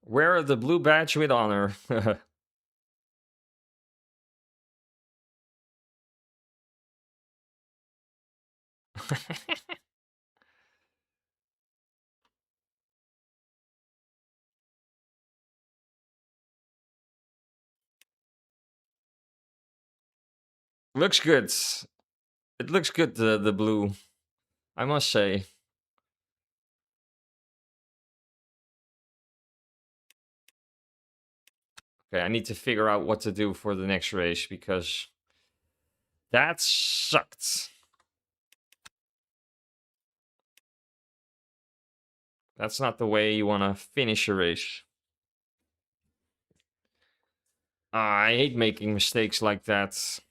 Wear the blue badge with honor. Looks good. It looks good, the blue, I must say. Okay, I need to figure out what to do for the next race because that sucked. That's not the way you want to finish a race. I hate making mistakes like that.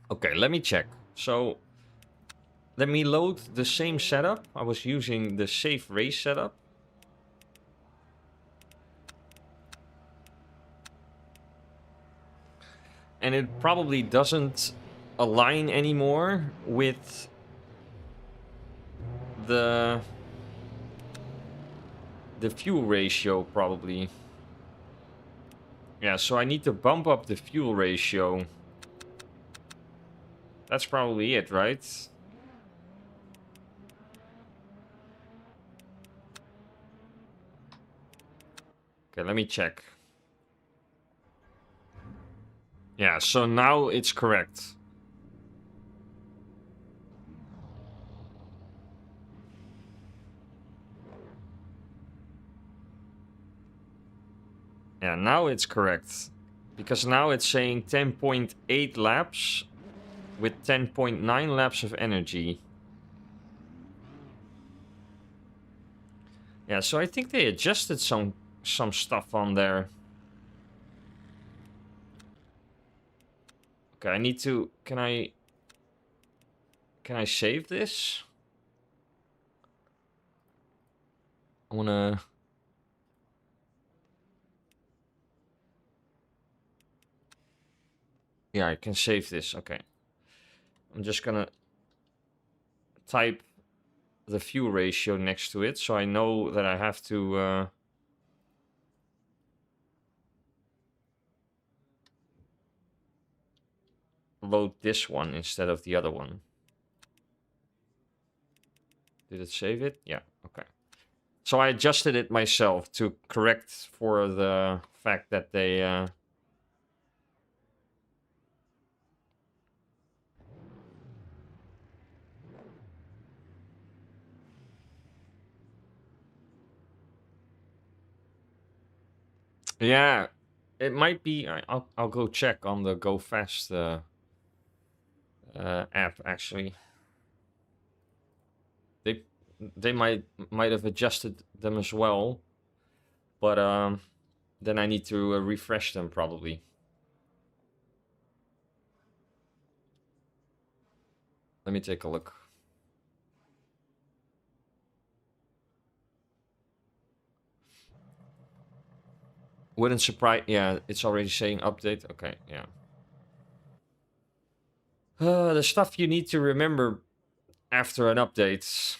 Okay, let me check. So, let me load the same setup. I was using the safe race setup. And it probably doesn't align anymore with the fuel ratio, probably. Yeah, so I need to bump up the fuel ratio. That's probably it, right? Okay, let me check. Yeah, so now it's correct. Yeah, now it's correct. Because now it's saying 10.8 laps with 10.9 laps of energy. Yeah, so I think they adjusted some stuff on there. Okay, I need to... Can I save this? I wanna... Yeah, I can save this. Okay. I'm just gonna type the fuel ratio next to it so I know that I have to load this one instead of the other one. Did it save it? Yeah, okay. So I adjusted it myself to correct for the fact that they... Yeah, it might be... I'll go check on the Go Fast app, actually. They might have adjusted them as well, but then I need to refresh them probably. Let me take a look. Wouldn't surprise... Yeah, it's already saying update. Okay, yeah. The stuff you need to remember after an update.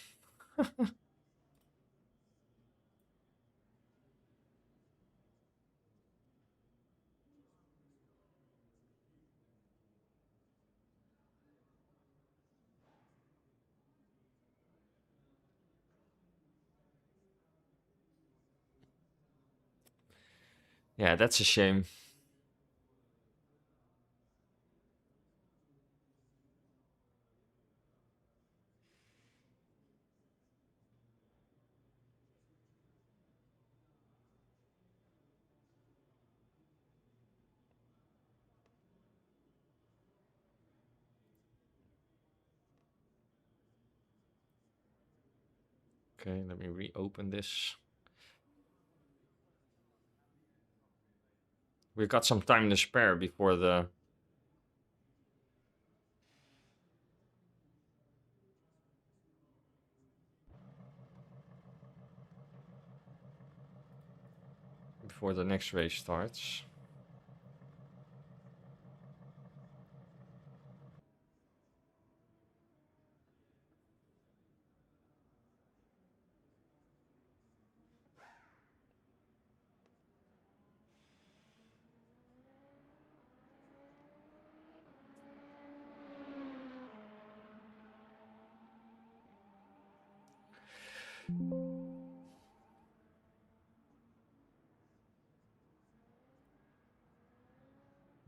Yeah, that's a shame. Okay, let me reopen this. We've got some time to spare before the... before the next race starts. I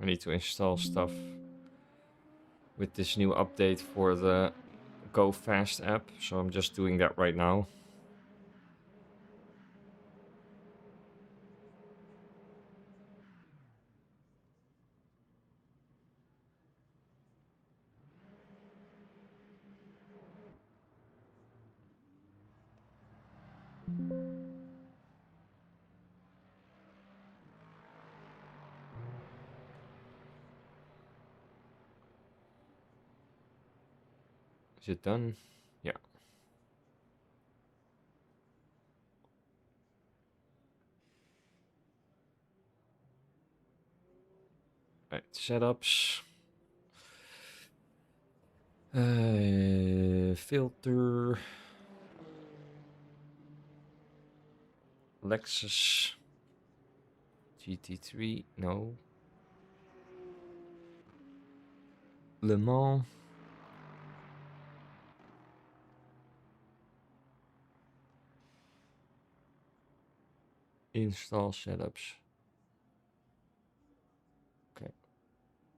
need to install stuff with this new update for the Go Fast app, so I'm just doing that right now. Is it done? Yeah. Right, setups. Filter. Lexus. GT3, no. Le Mans. Install setups. Okay.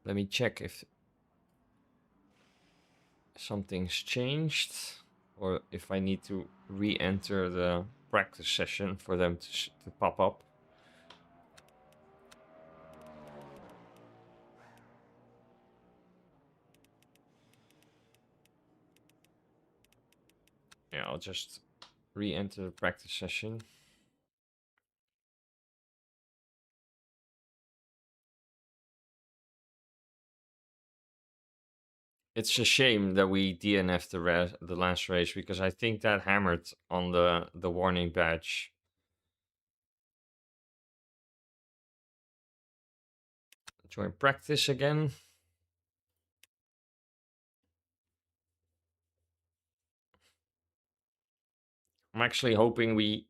Let me check if something's changed or if I need to re-enter the practice session for them to pop up. Yeah, I'll just re-enter the practice session. It's a shame that we DNF'd the last race because I think that hammered on the warning badge. Join practice again. I'm actually hoping we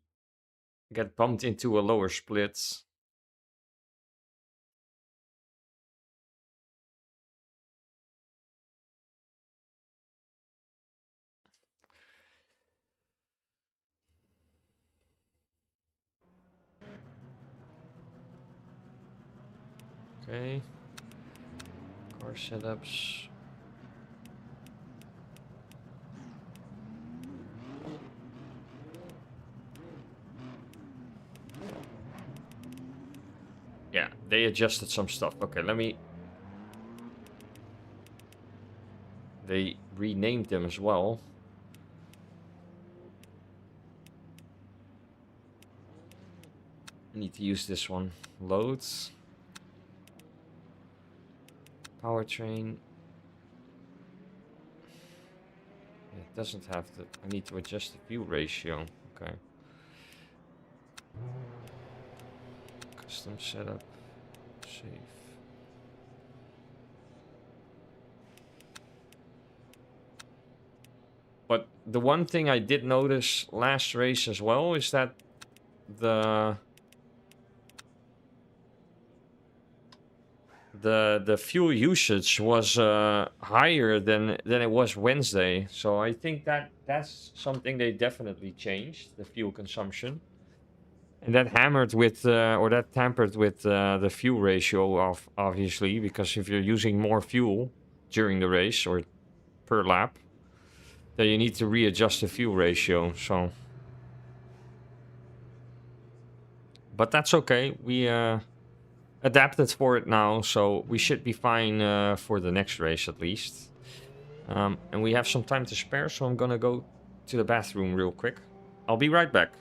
get bumped into a lower split. Okay. Car setups. Yeah, they adjusted some stuff. Okay, let me... They renamed them as well. I need to use this one. Loads. Powertrain. It doesn't have the... I need to adjust the fuel ratio. Okay. Custom setup. Save. But the one thing I did notice last race as well is that the fuel usage was higher than it was Wednesday. So I think that's something they definitely changed, the fuel consumption. And that hammered with or that tampered with the fuel ratio of obviously, because if you're using more fuel during the race or per lap, then you need to readjust the fuel ratio. So but that's okay. We adapted for it now, so we should be fine for the next race at least. And we have some time to spare, so I'm gonna go to the bathroom real quick. I'll be right back.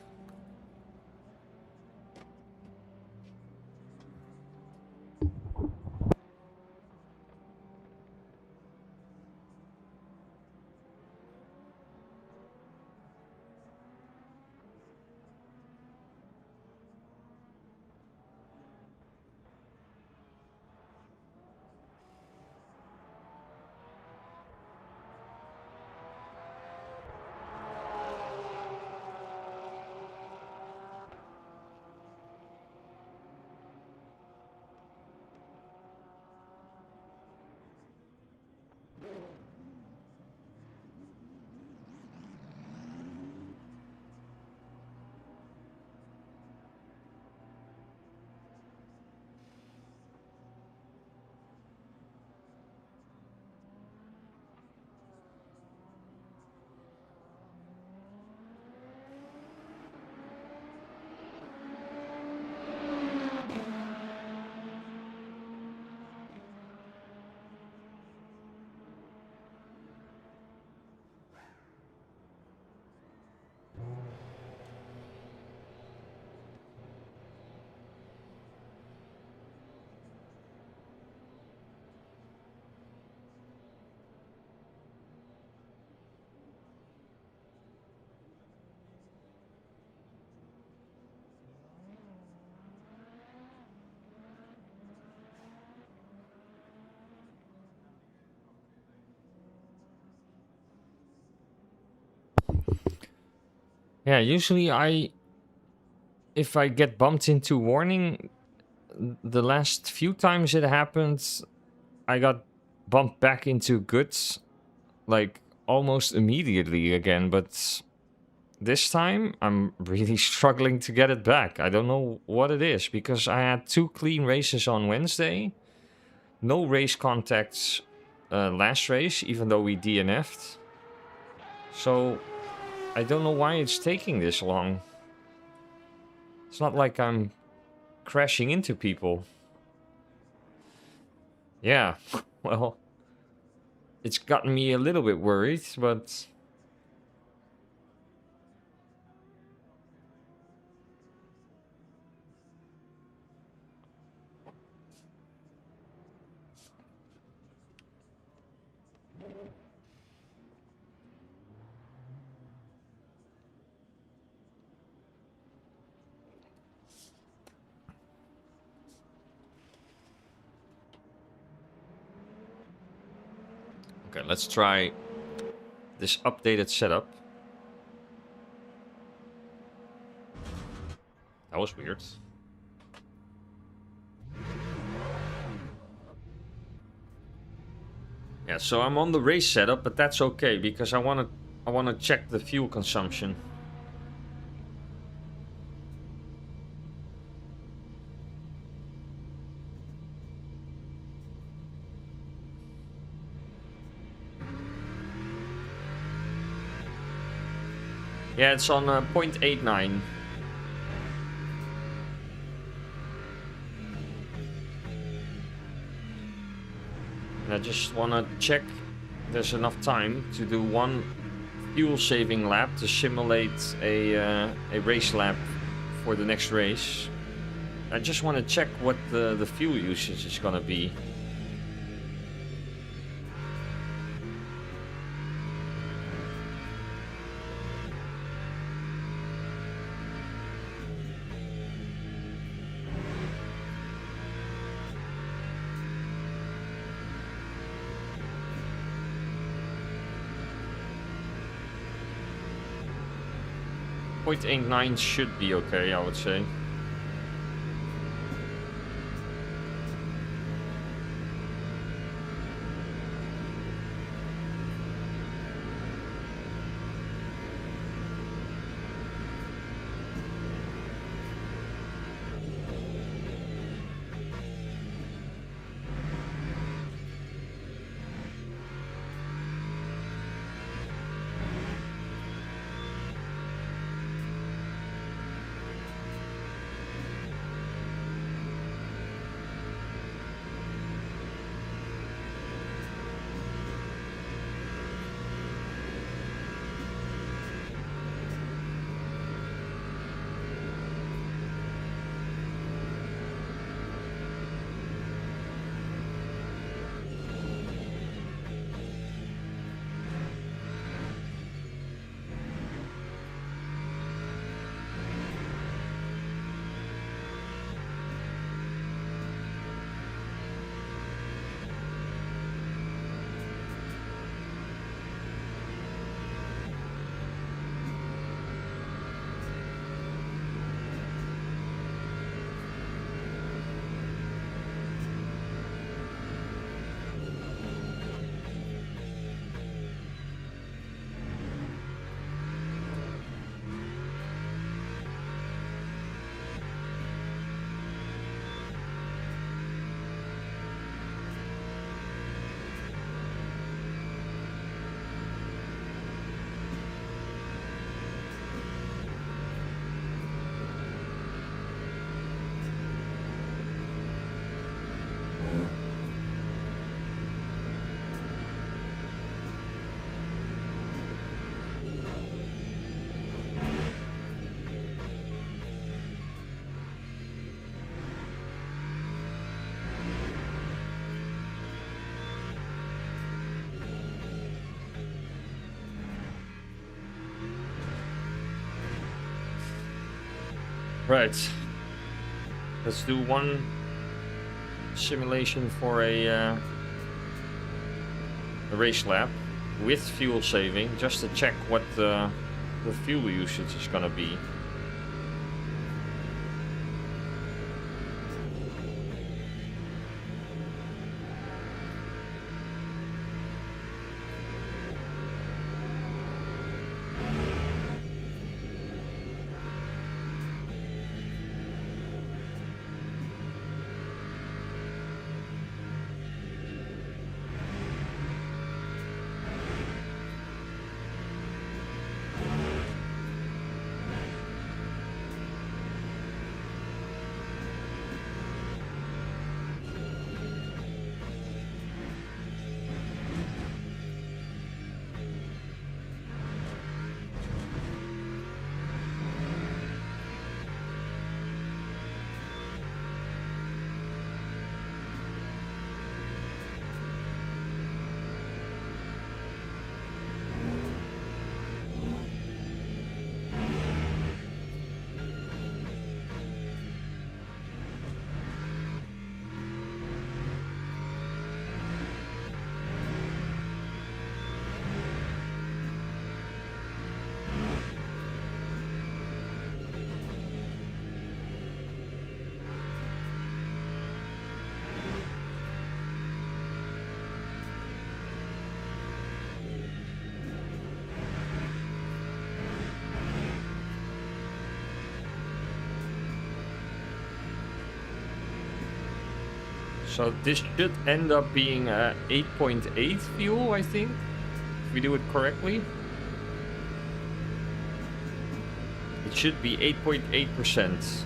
Yeah, usually if I get bumped into warning, the last few times it happened, I got bumped back into goods, like almost immediately again, but this time I'm really struggling to get it back. I don't know what it is, because I had 2 clean races on Wednesday, no race contacts last race, even though we DNF'd. So I don't know why it's taking this long. It's not like I'm crashing into people. Yeah, well, it's gotten me a little bit worried, but... Okay, let's try this updated setup. That was weird. Yeah, so I'm on the race setup, but that's okay because I wanna check the fuel consumption. Yeah, it's on 0.89. And I just wanna check there's enough time to do one fuel saving lap to simulate a race lap for the next race. I just want to check what the fuel usage is gonna be. .89 should be okay, I would say. Right. Let's do one simulation for a race lap with fuel saving, just to check what the the fuel usage is gonna be. So this should end up being 8.8 fuel, I think, if we do it correctly. It should be 8.8%.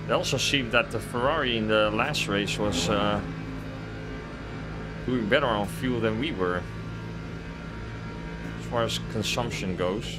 It also seemed that the Ferrari in the last race was doing better on fuel than we were, as far as consumption goes.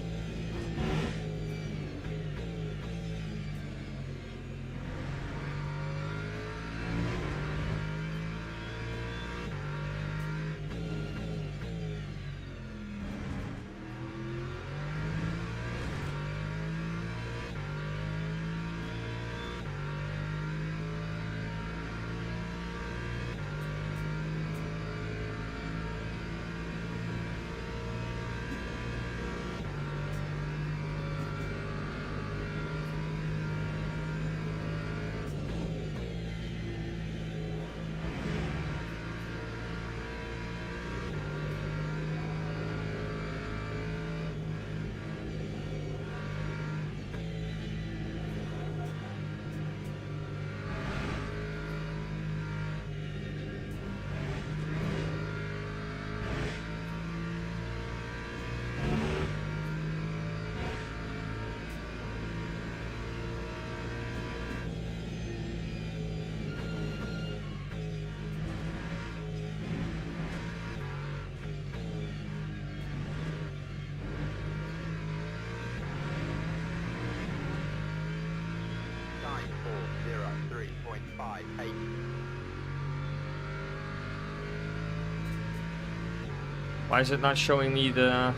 Why is it not showing me the...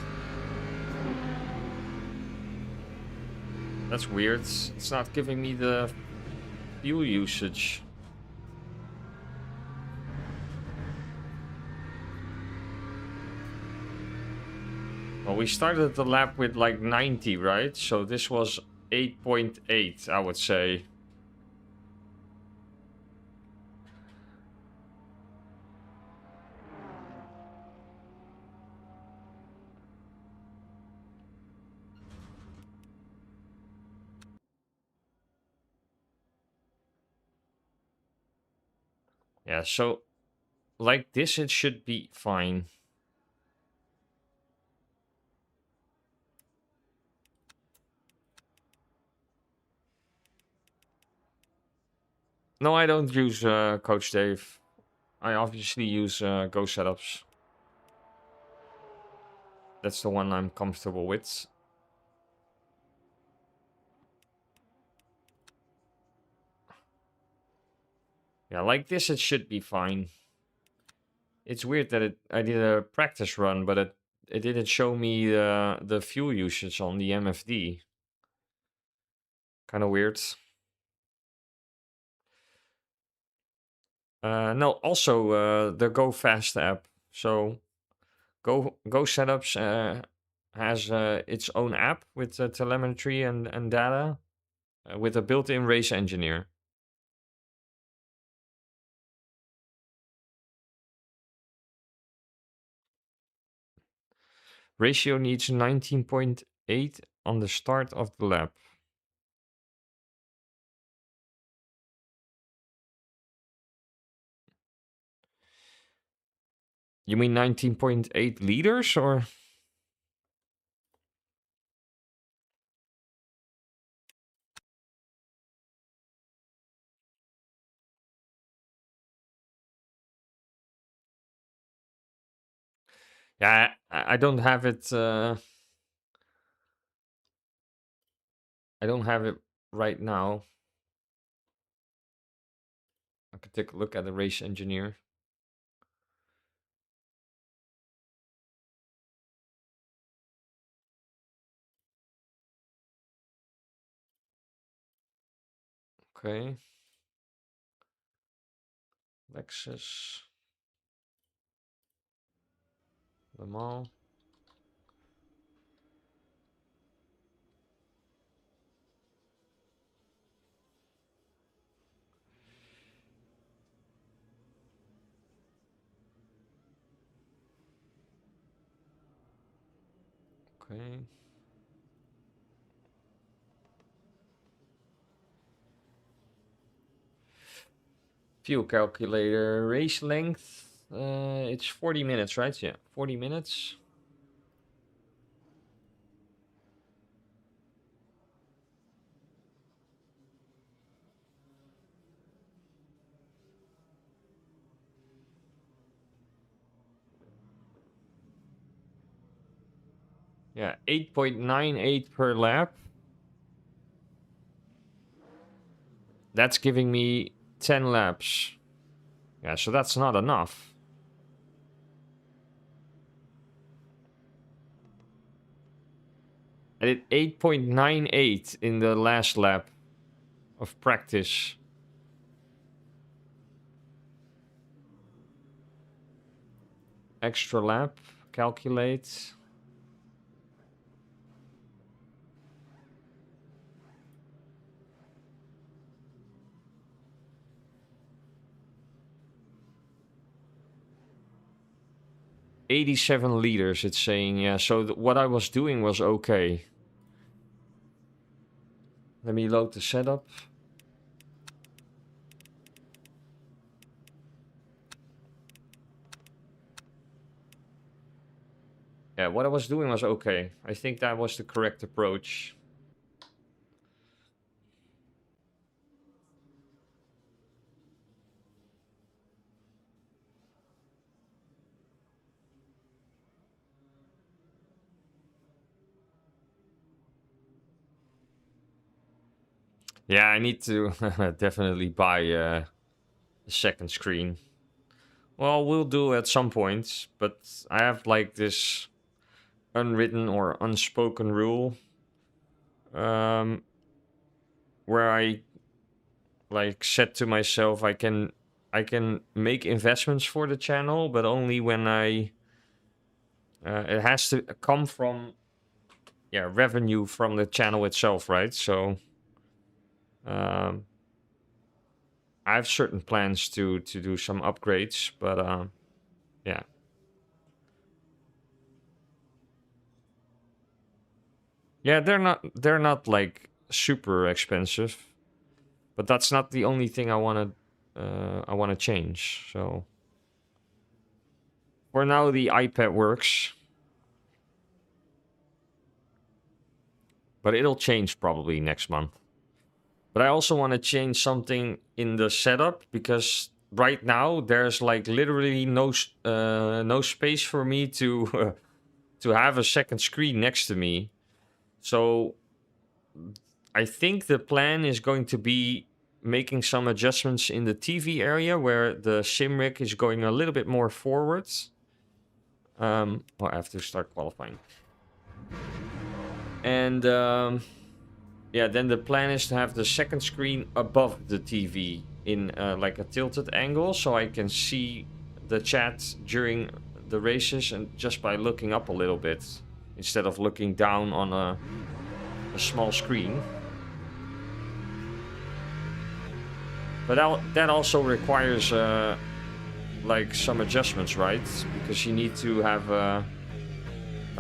That's weird. It's not giving me the fuel usage. Well, we started the lap with like 90, right? So this was 8.8, I would say. Yeah, so like this, it should be fine. No, I don't use Coach Dave. I obviously use Go Setups. That's the one I'm comfortable with. Yeah, like this, it should be fine. It's weird that I did a practice run, but it didn't show me the fuel usage on the MFD. Kind of weird. No, also the Go Fast app. So Go Setups has its own app with telemetry and data with a built-in race engineer. Ratio needs 19.8 on the start of the lap. You mean 19.8 liters or? Yeah, I don't have it. I don't have it right now. I could take a look at the race engineer. Okay. Lexus. Le Mans. Okay. Fuel calculator. Race length. It's 40 minutes, right? Yeah, 40 minutes. Yeah, 8.98 per lap. That's giving me 10 laps. Yeah, so that's not enough. I did 8.98 in the last lap of practice. Extra lap. Calculate. $87 it's saying. Yeah, so what I was doing was okay. Let me load the setup. Yeah, what I was doing was okay. I think that was the correct approach. Yeah, I need to definitely buy a second screen. Well, we'll do at some point, but I have like this unwritten or unspoken rule um, where I like said to myself I can make investments for the channel, but only when it has to come from revenue from the channel itself, right? So um, I have certain plans to do some upgrades, but yeah. Yeah, they're not like super expensive, but that's not the only thing I want to change. So for now the iPad works, but it'll change probably next month. But I also want to change something in the setup because right now there's like literally no space for me to to have a second screen next to me. So I think the plan is going to be making some adjustments in the TV area where the sim rig is going a little bit more forwards. Well, I have to start qualifying. And yeah, then the plan is to have the second screen above the TV in like a tilted angle, so I can see the chat during the races and just by looking up a little bit instead of looking down on a small screen. But that also requires like some adjustments, right? Because you need to have a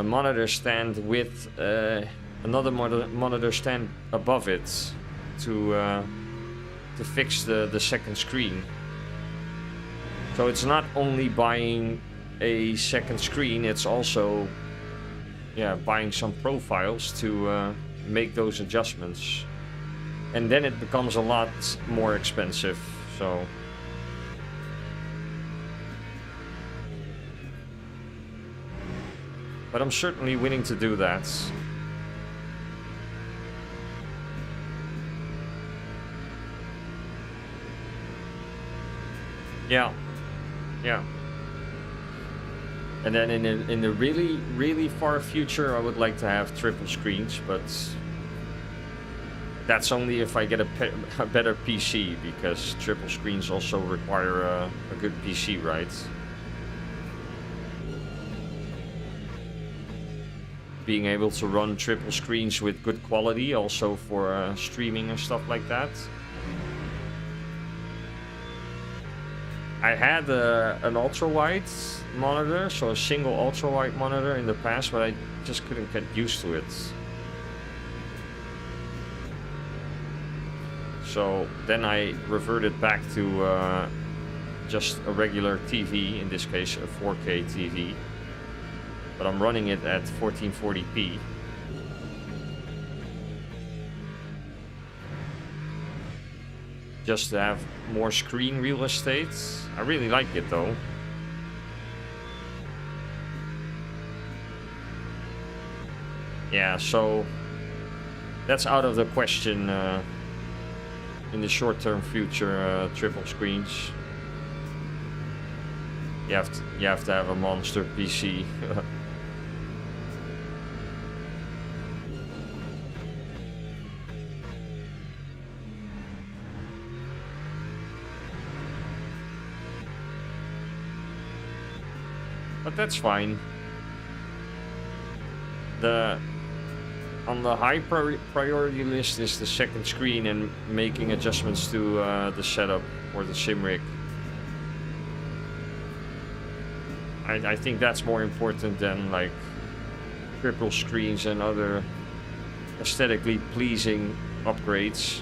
monitor stand with another monitor stand above it to fix the second screen. So it's not only buying a second screen, it's also buying some profiles to make those adjustments. And then it becomes a lot more expensive. So but I'm certainly willing to do that. Yeah. And then in the really, really far future, I would like to have triple screens, but that's only if I get a better PC, because triple screens also require a good PC, right? Being able to run triple screens with good quality, also for streaming and stuff like that. I had an ultra-wide monitor, so a single ultra-wide monitor in the past, but I just couldn't get used to it. So then I reverted back to just a regular TV, in this case a 4K TV. But I'm running it at 1440p. Just to have more screen real estate. I really like it though. Yeah, so that's out of the question in the short-term future, triple screens. You have to have a monster PC. But that's fine. On the high priority list is the second screen and making adjustments to the setup or the sim rig. I think that's more important than like triple screens and other aesthetically pleasing upgrades.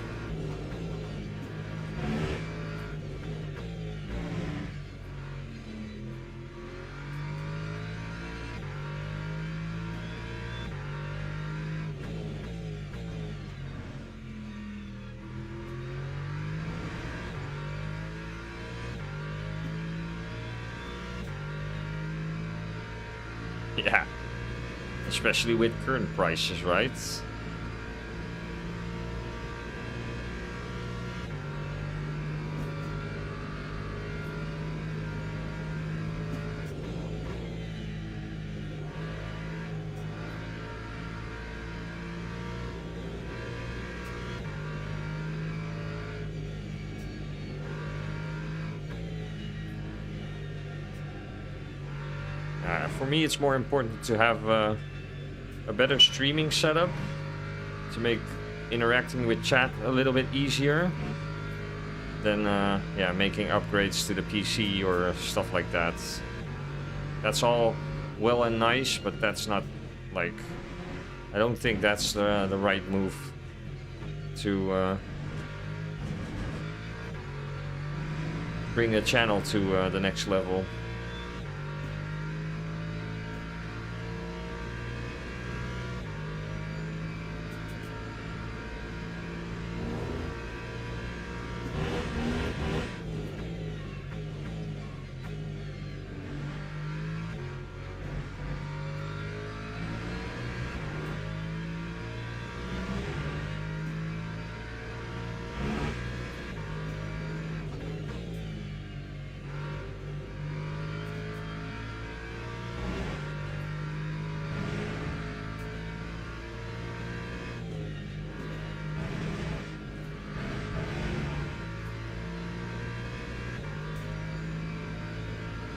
Yeah, especially with current prices, right? For me, it's more important to have a better streaming setup to make interacting with chat a little bit easier than yeah, making upgrades to the PC or stuff like that. That's all well and nice, but that's not like, I don't think that's the right move to bring the channel to the next level.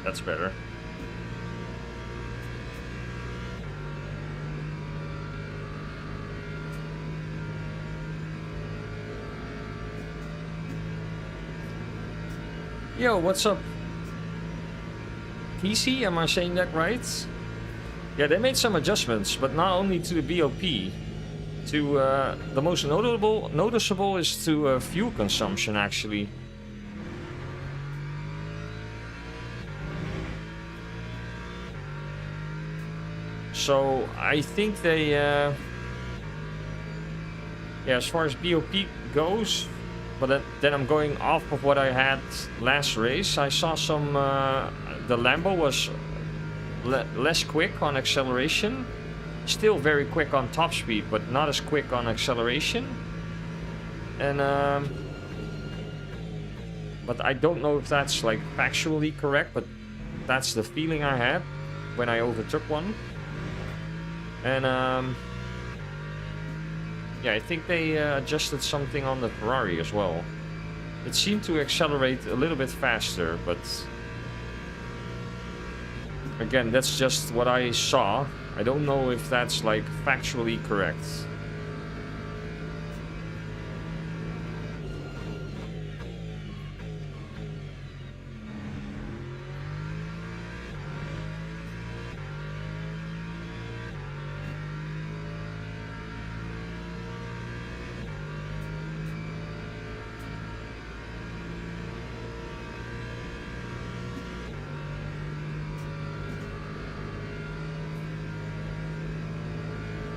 That's better. Yo, what's up? PC, am I saying that right? Yeah, they made some adjustments, but not only to the BOP. To the most noticeable is to fuel consumption, actually. So I think they, yeah, as far as BOP goes, but then I'm going off of what I had last race. I saw some, the Lambo was less quick on acceleration, still very quick on top speed, but not as quick on acceleration. And but I don't know if that's like factually correct, but that's the feeling I had when I overtook one. And yeah, I think they adjusted something on the Ferrari as well. It seemed to accelerate a little bit faster, but again, that's just what I saw. I don't know if that's like factually correct.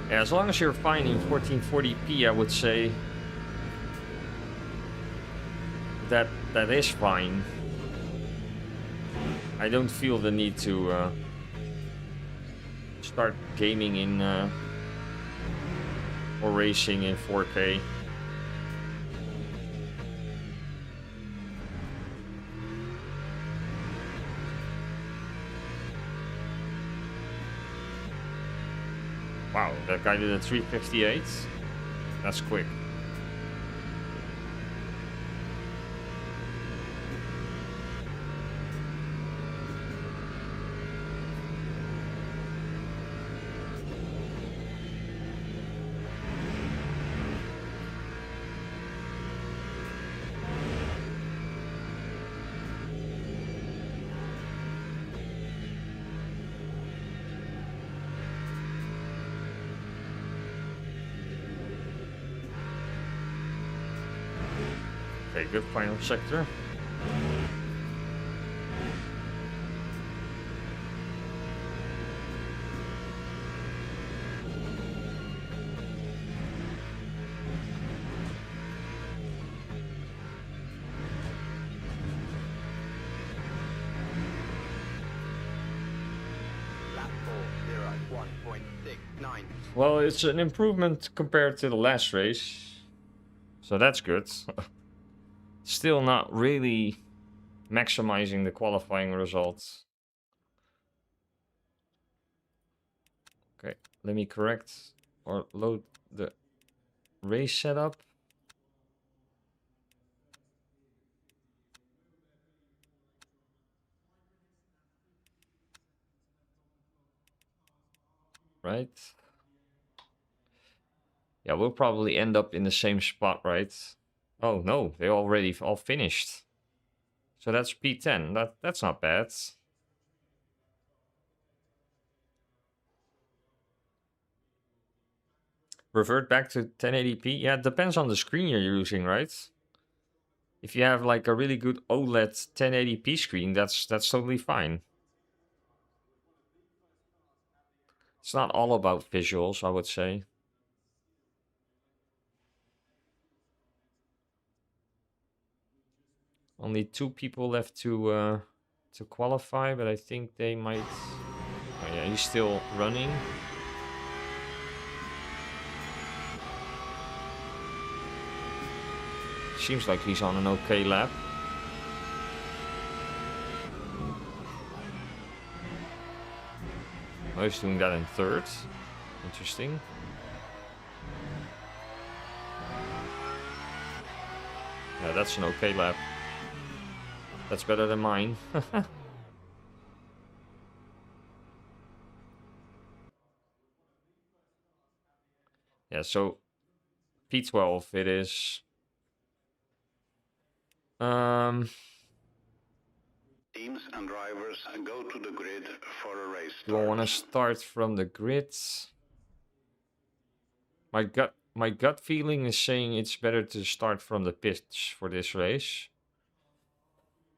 Yeah, as long as you're fine in 1440p, I would say that is fine. I don't feel the need to start gaming in or racing in 4K. Wow, that guy did a 358. That's quick. Okay, good final sector. Well, it's an improvement compared to the last race, so that's good. Still not really maximizing the qualifying results. Okay, let me correct or load the race setup. right? Yeah, we'll probably end up in the same spot, right? Oh no, they already all finished. So that's P10. That's not bad. Revert back to 1080p. Yeah, it depends on the screen you're using, right? If you have like a really good OLED 1080p screen, that's totally fine. It's not all about visuals, I would say. Only 2 people left to qualify, but I think they might. Oh yeah, he's still running. Seems like he's on an okay lap. Oh, he's doing that in 3rd. Interesting. Yeah, that's an okay lap. That's better than mine. Yeah, so P12 it is. Teams and drivers go to the grid for a race Do I want to start. start from the grids? My gut feeling is saying it's better to start from the pits for this race.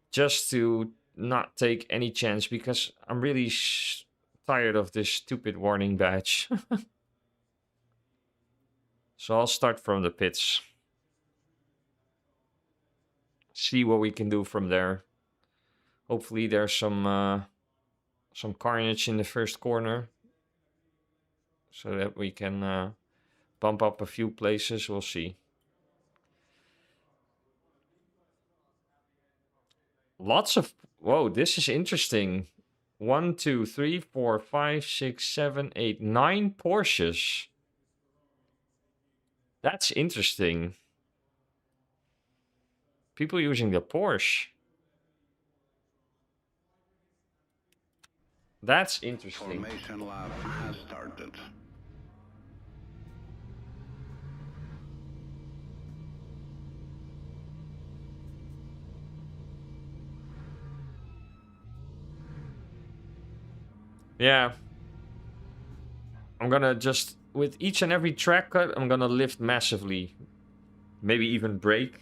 Just to not take any chance because I'm really tired of this stupid warning badge. So I'll start from the pits. See what we can do from there. Hopefully there's some carnage in the first corner. So that we can bump up a few places. We'll see. Lots of... Whoa, this is interesting. 1, 2, 3, 4, 5, 6, 7, 8, 9 Porsches. That's interesting. People using the Porsche. That's interesting. Formation lap has started. Yeah. I'm gonna just... With each and every track cut, I'm gonna lift massively. Maybe even brake.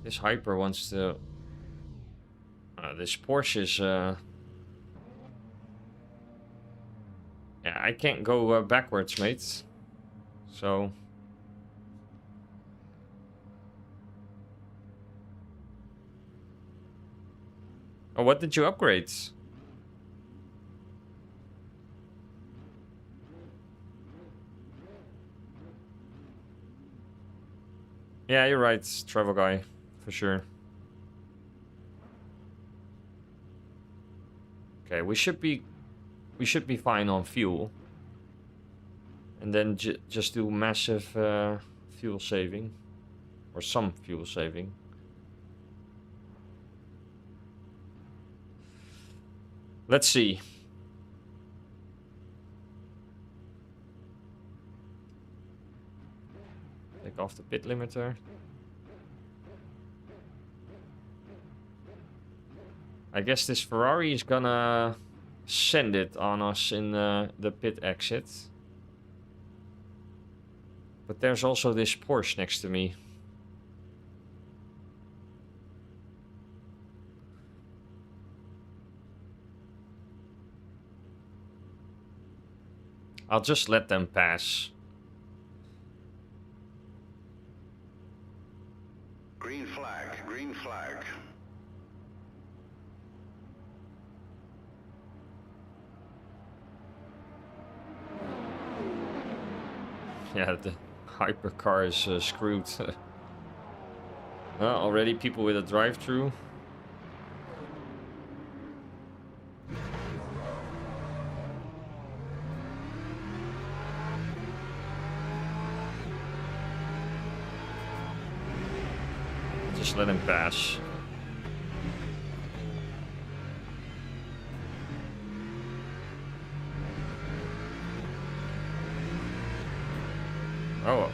This Hyper wants to... this Porsche is... Yeah, I can't go backwards, mates. So... Oh, what did you upgrade? Yeah, you're right, travel guy. For sure. Okay, we should be fine on fuel. And then just do massive fuel saving. Or some fuel saving. Let's see. Take off the pit limiter. I guess this Ferrari is gonna send it on us in the pit exit. But there's also this Porsche next to me. I'll just let them pass. Green flag, green flag. Yeah, the hypercar is screwed. Already people with a drive-through. Just let him pass. Oh,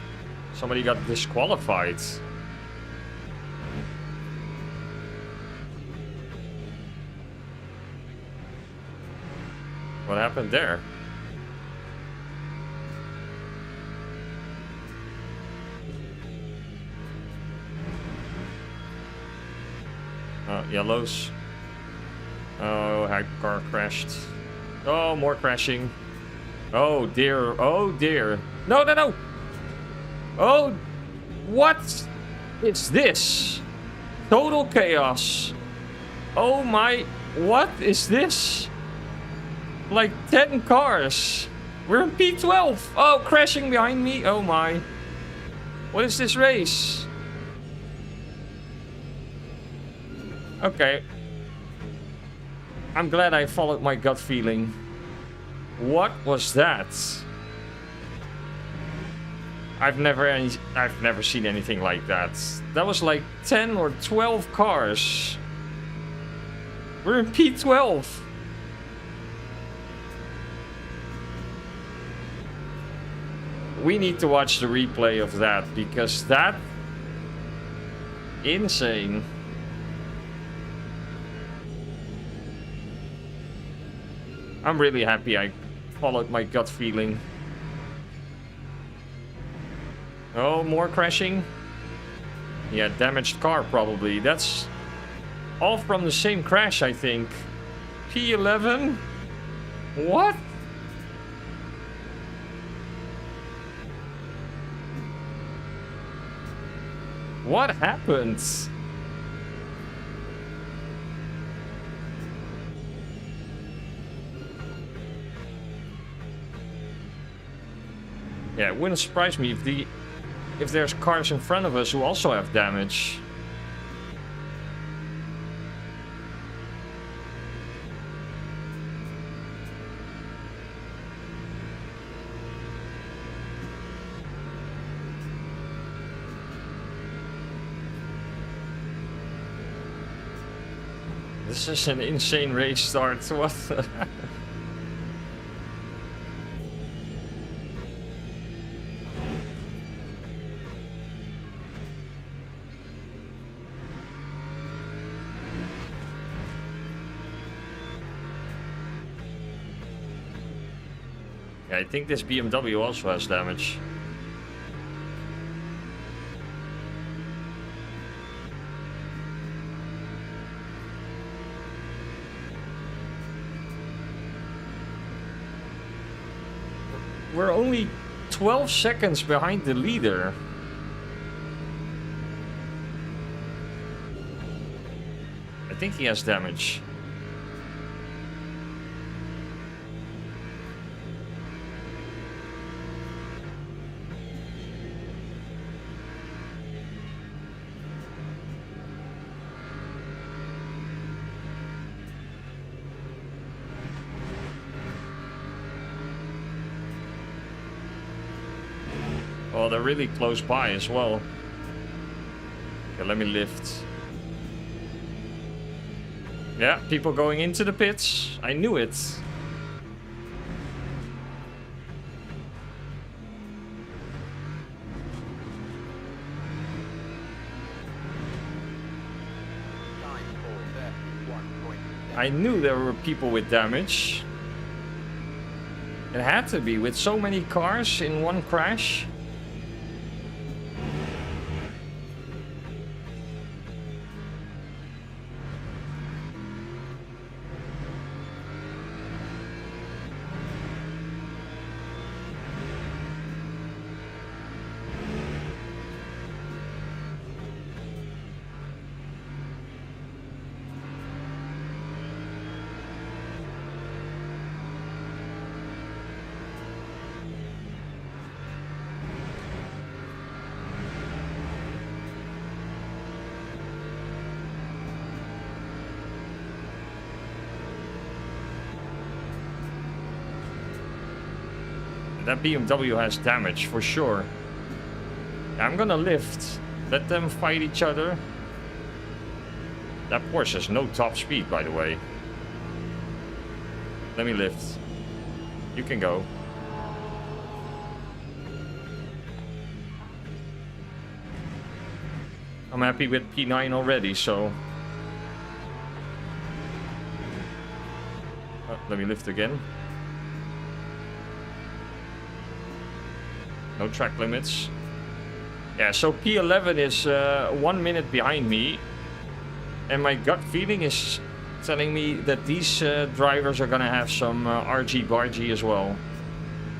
somebody got disqualified. What happened there? Yellows. Oh, car crashed. Oh, more crashing. Oh dear. Oh dear. No, no, no. Oh, what is this? Total chaos. Oh my, what is this? Like 10 cars. We're in P12. Oh, crashing behind me. Oh my. What is this race? Okay. I'm glad I followed my gut feeling. What was that? I've never seen anything like that. That was like 10 or 12 cars. We're in P12. We need to watch the replay of that because that insane. I'm really happy I followed my gut feeling. Oh, more crashing. Yeah, damaged car probably. That's all from the same crash, I think. P11? What? What happened? Yeah, it wouldn't surprise me if there's cars in front of us who also have damage. This is an insane race start. What? I think this BMW also has damage. We're only 12 seconds behind the leader. I think he has damage. Oh, they're really close by as well. Okay, let me lift. Yeah, people going into the pits. I knew it. I knew there were people with damage. It had to be with so many cars in one crash. That BMW has damage for sure. I'm gonna lift. Let them fight each other. That Porsche has no top speed, by the way. Let me lift. You can go. I'm happy with P9 already, so... Oh, let me lift again. No track limits. Yeah, so P11 is 1 minute behind me. And my gut feeling is telling me that these drivers are gonna have some RG-bargy as well.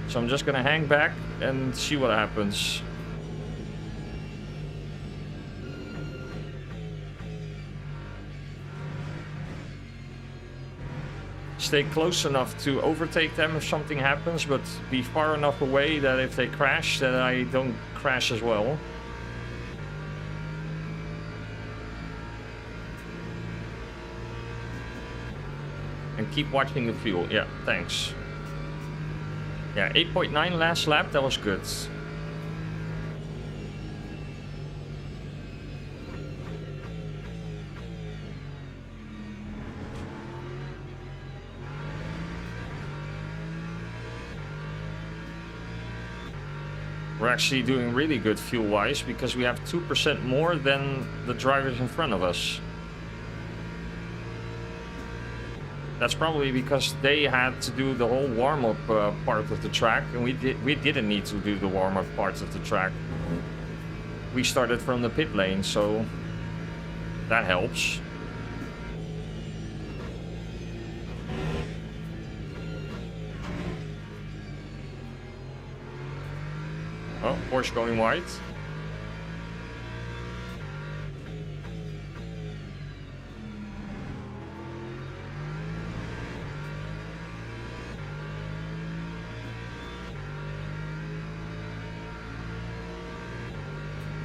So I'm just gonna hang back and see what happens. Stay close enough to overtake them if something happens, but be far enough away that if they crash, that I don't crash as well. And keep watching the fuel. Yeah, thanks. Yeah, 8.9 last lap, that was good. We're actually doing really good fuel-wise because we have 2% more than the drivers in front of us. That's probably because they had to do the whole warm-up part of the track, and we didn't need to do the warm-up parts of the track. We started from the pit lane, so that helps. Oh, Porsche going wide.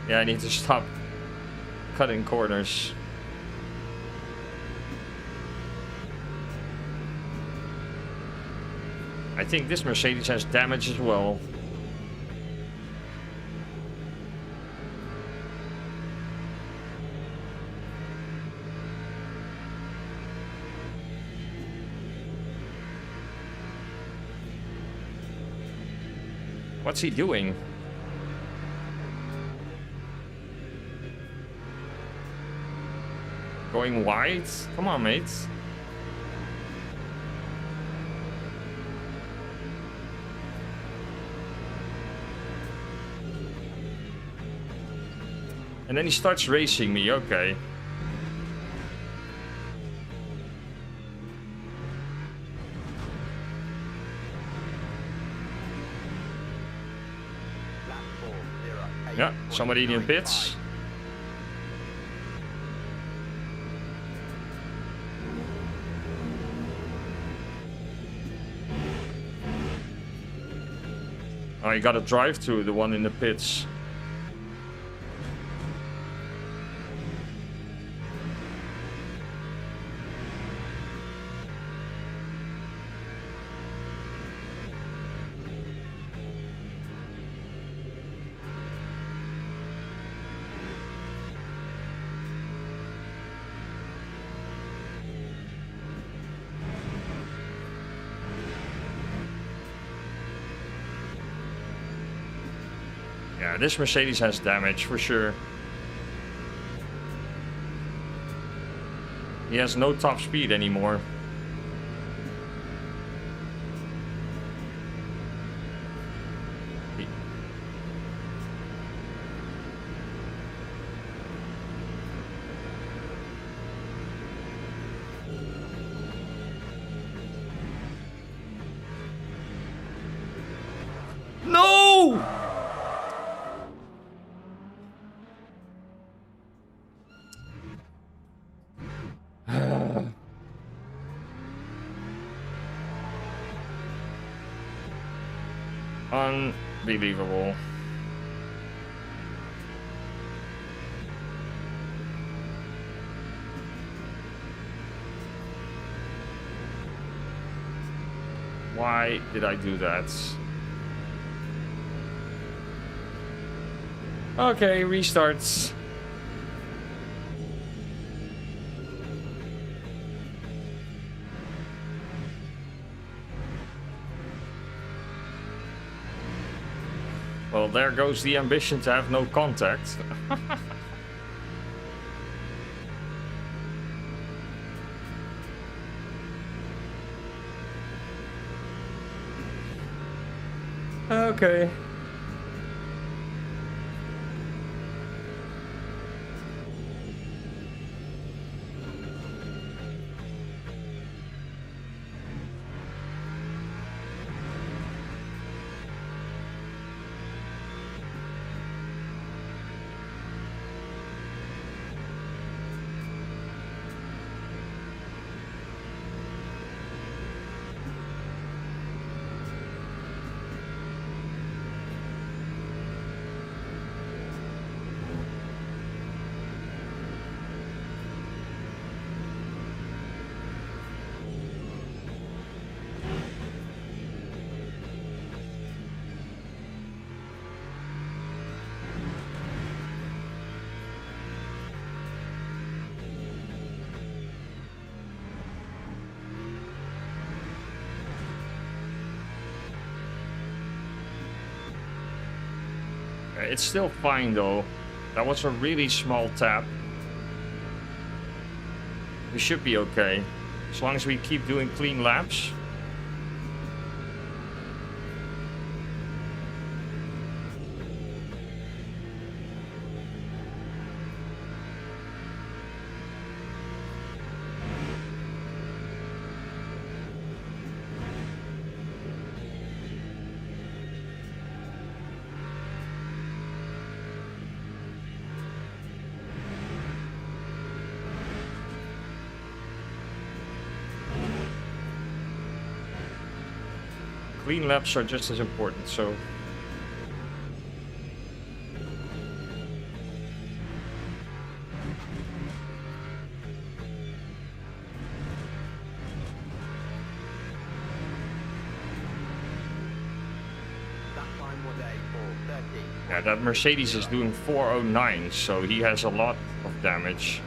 Yeah, I need to stop cutting corners. I think this Mercedes has damage as well. What's he doing? Going wide? Come on, mate. And then he starts racing me, okay. Yeah, somebody in pits. Oh, you gotta drive through the one in the pits. Yeah, this Mercedes has damage for sure. He has no top speed anymore. No! Unbelievable. Why did I do that? Okay, restarts. Well, there goes the ambition to have no contact. Okay. It's still fine though. That was a really small tap. We should be okay. As long as we keep doing clean laps. Clean laps are just as important, so... Yeah, that Mercedes is doing 409, so he has a lot of damage.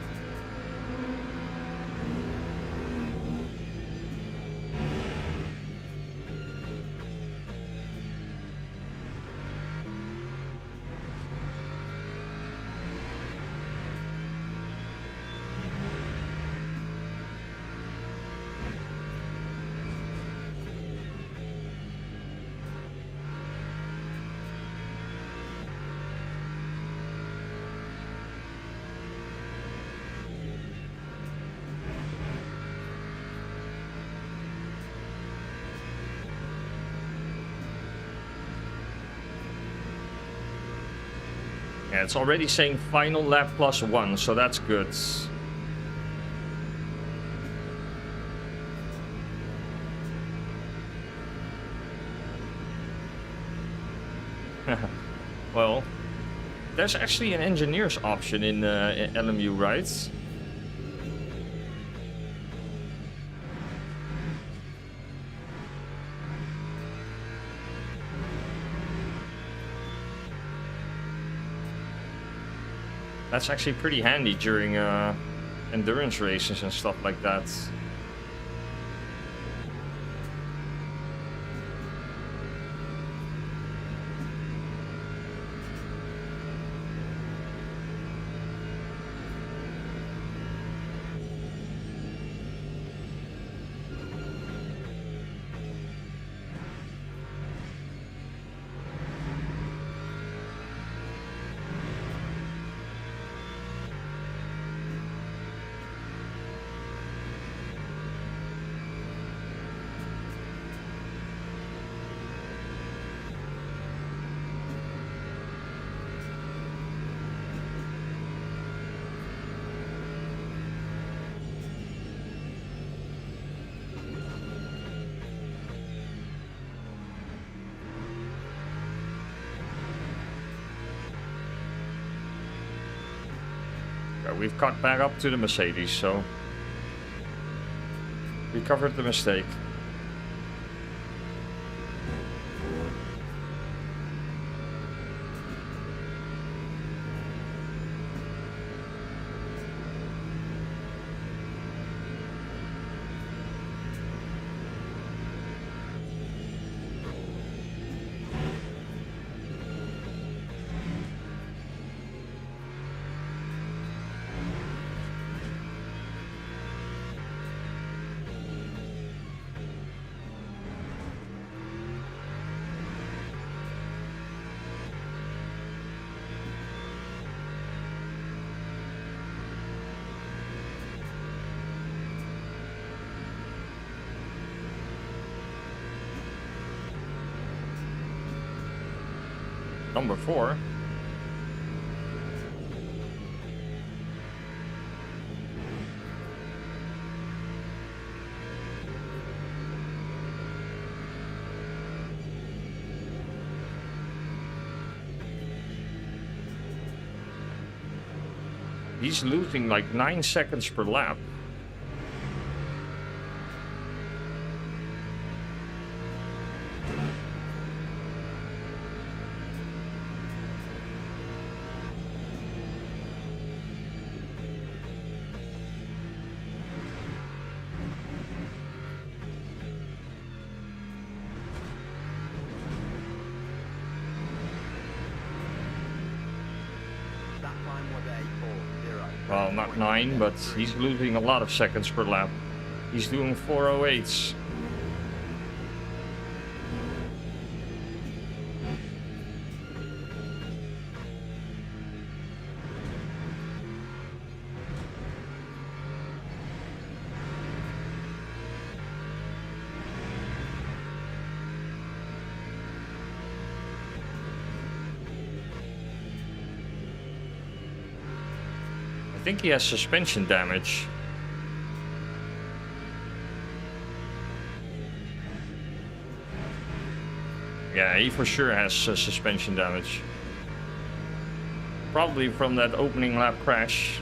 Yeah, it's already saying final lap +1, so that's good. Well, there's actually an engineer's option in LMU, right? That's actually pretty handy during endurance races and stuff like that. We've caught back up to the Mercedes, so we covered the mistake. Number 4. He's losing like 9 seconds per lap. Well, not 9, but he's losing a lot of seconds per lap. He's doing 4:08s. I think he has suspension damage. Yeah, he for sure has suspension damage. Probably from that opening lap crash.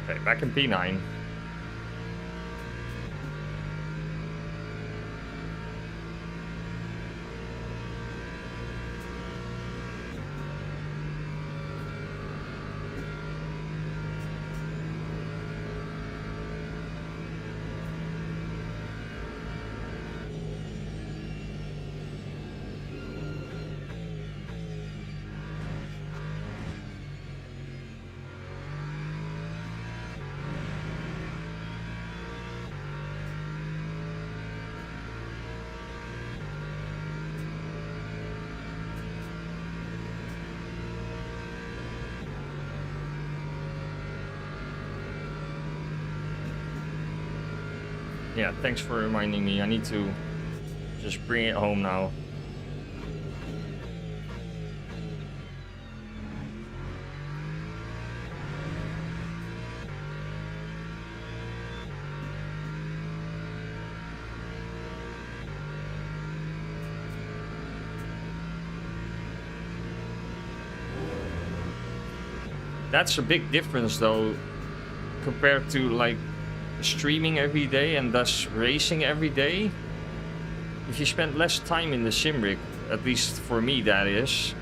Okay, back in P9. Yeah, thanks for reminding me. I need to just bring it home now. That's a big difference though, compared to like streaming every day and thus racing every day. If you spend less time in the sim rig, at least for me that is,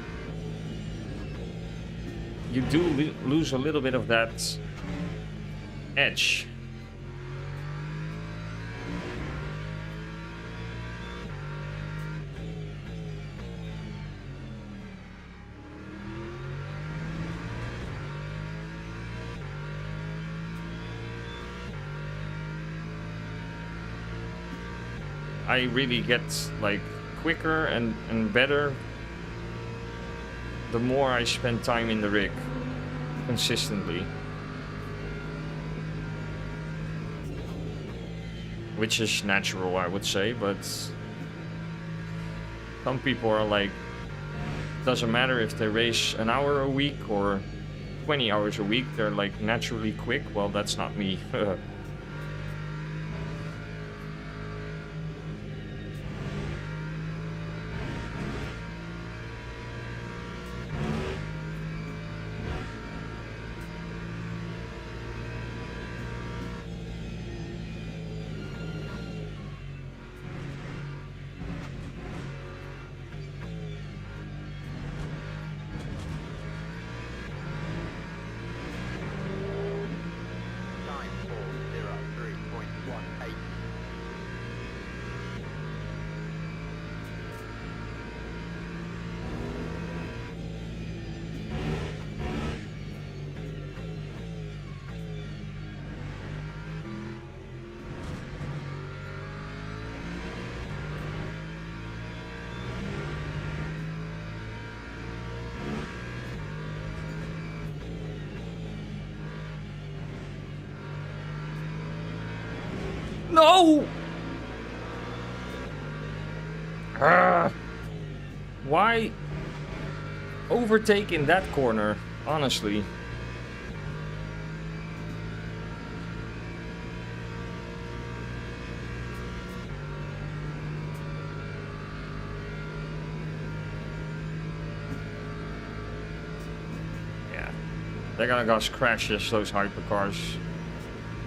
you do lose a little bit of that edge. I really get like quicker and better the more I spend time in the rig consistently. Which is natural, I would say, but some people are like, doesn't matter if they race an hour a week or 20 hours a week, they're like naturally quick. Well, that's not me. No! Why overtake in that corner? Honestly. Yeah. They're gonna cause crashes, those hypercars.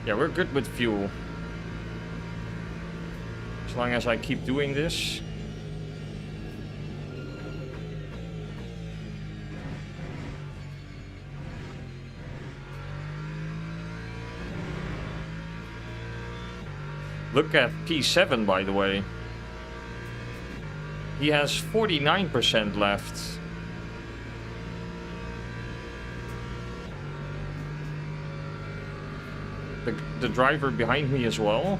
Yeah, we're good with fuel. As long as I keep doing this. Look at P7, by the way. He has 49% left. The driver behind me as well.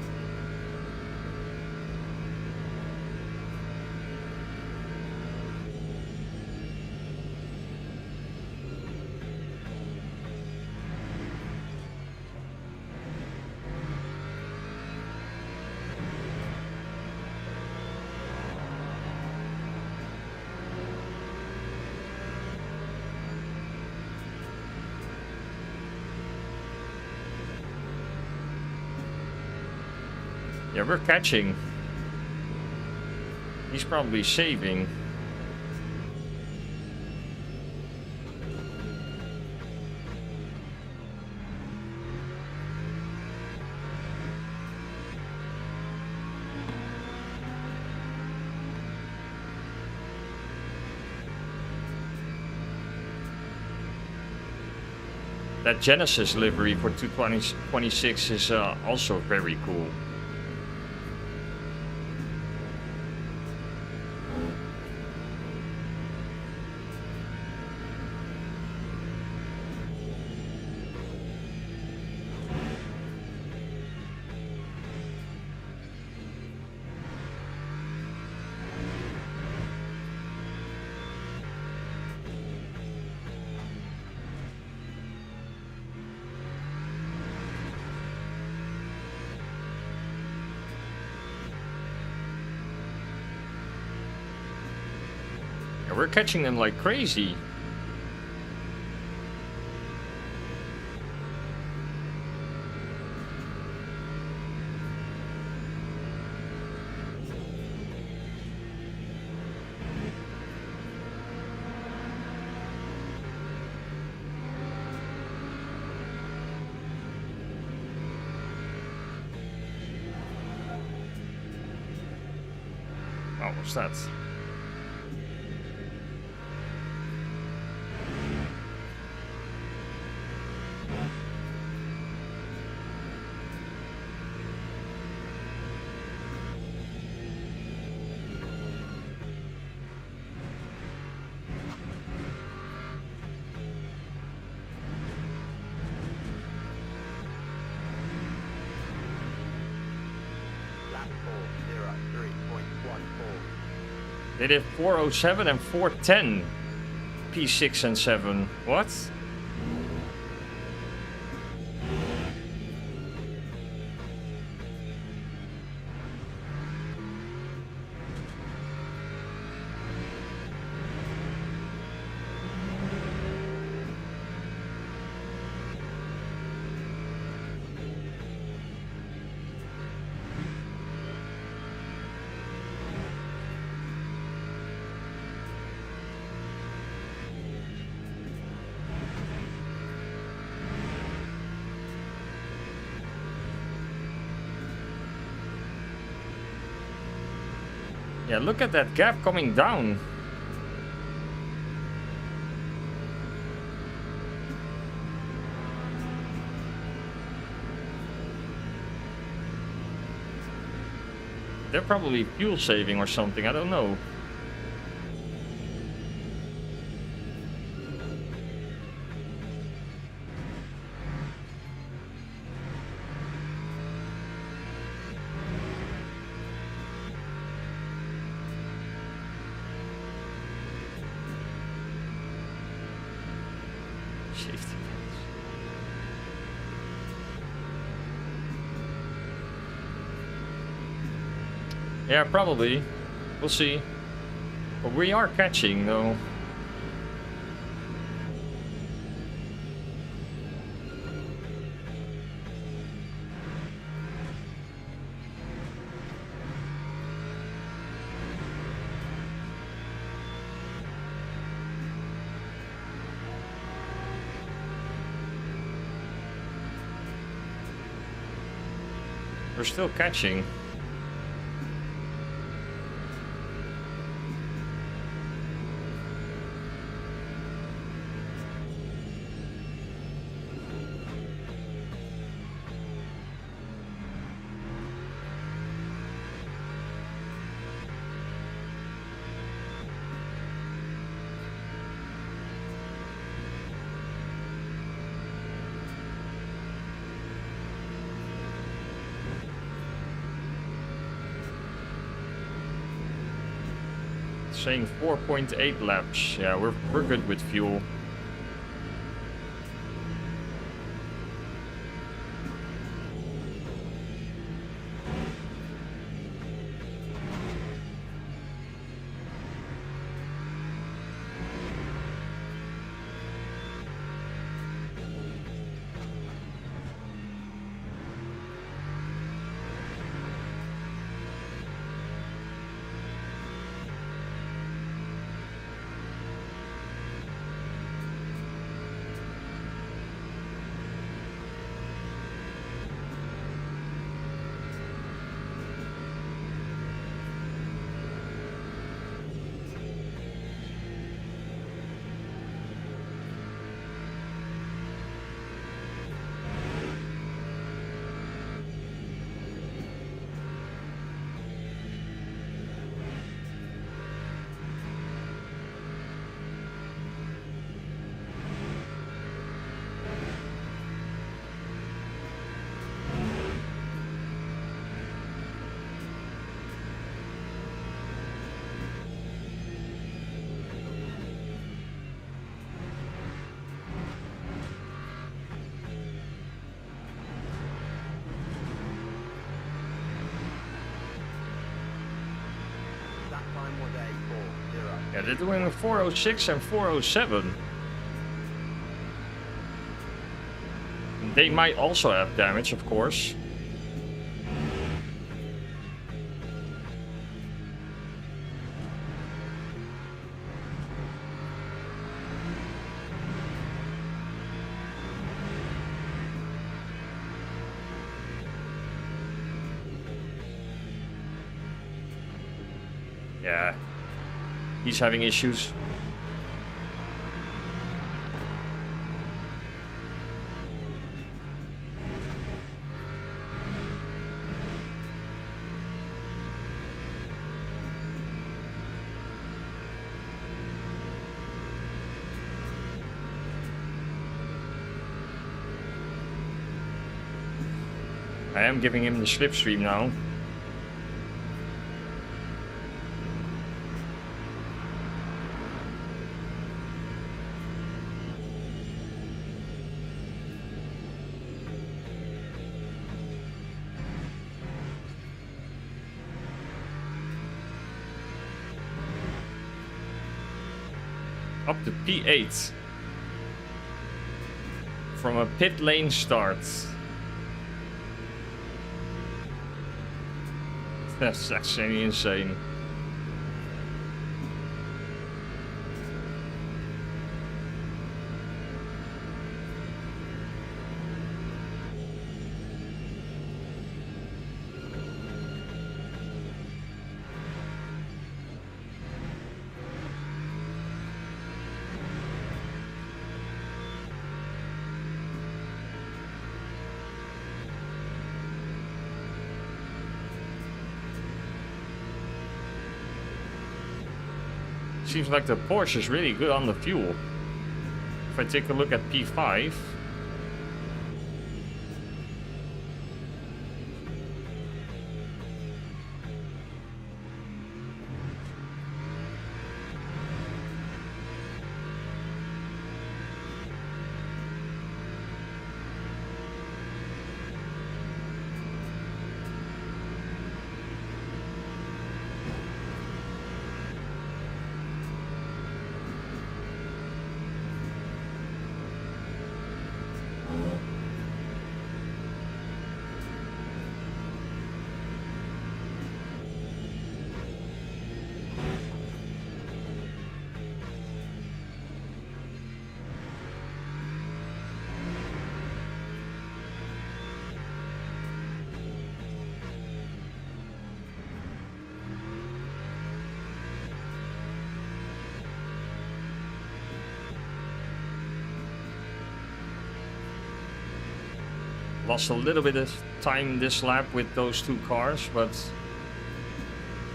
Yeah, we're catching. He's probably saving. That Genesis livery for 226 is also very cool. We're catching them like crazy. Oh, what's that? They did 407 and 410. P6 and 7. What? Yeah, look at that gap coming down. They're probably fuel saving or something, I don't know. Safety pins. Yeah, probably. We'll see. But we are catching, though. We're still catching. Saying 4.8 laps. Yeah, we're good with fuel. Yeah, they're doing a 406 and 407. They might also have damage, of course. Yeah. He's having issues. I am giving him the slipstream now. Up to P8 from a pit lane start. That's actually insane. Seems like the Porsche is really good on the fuel. If I take a look at P5. Lost a little bit of time this lap with those two cars, but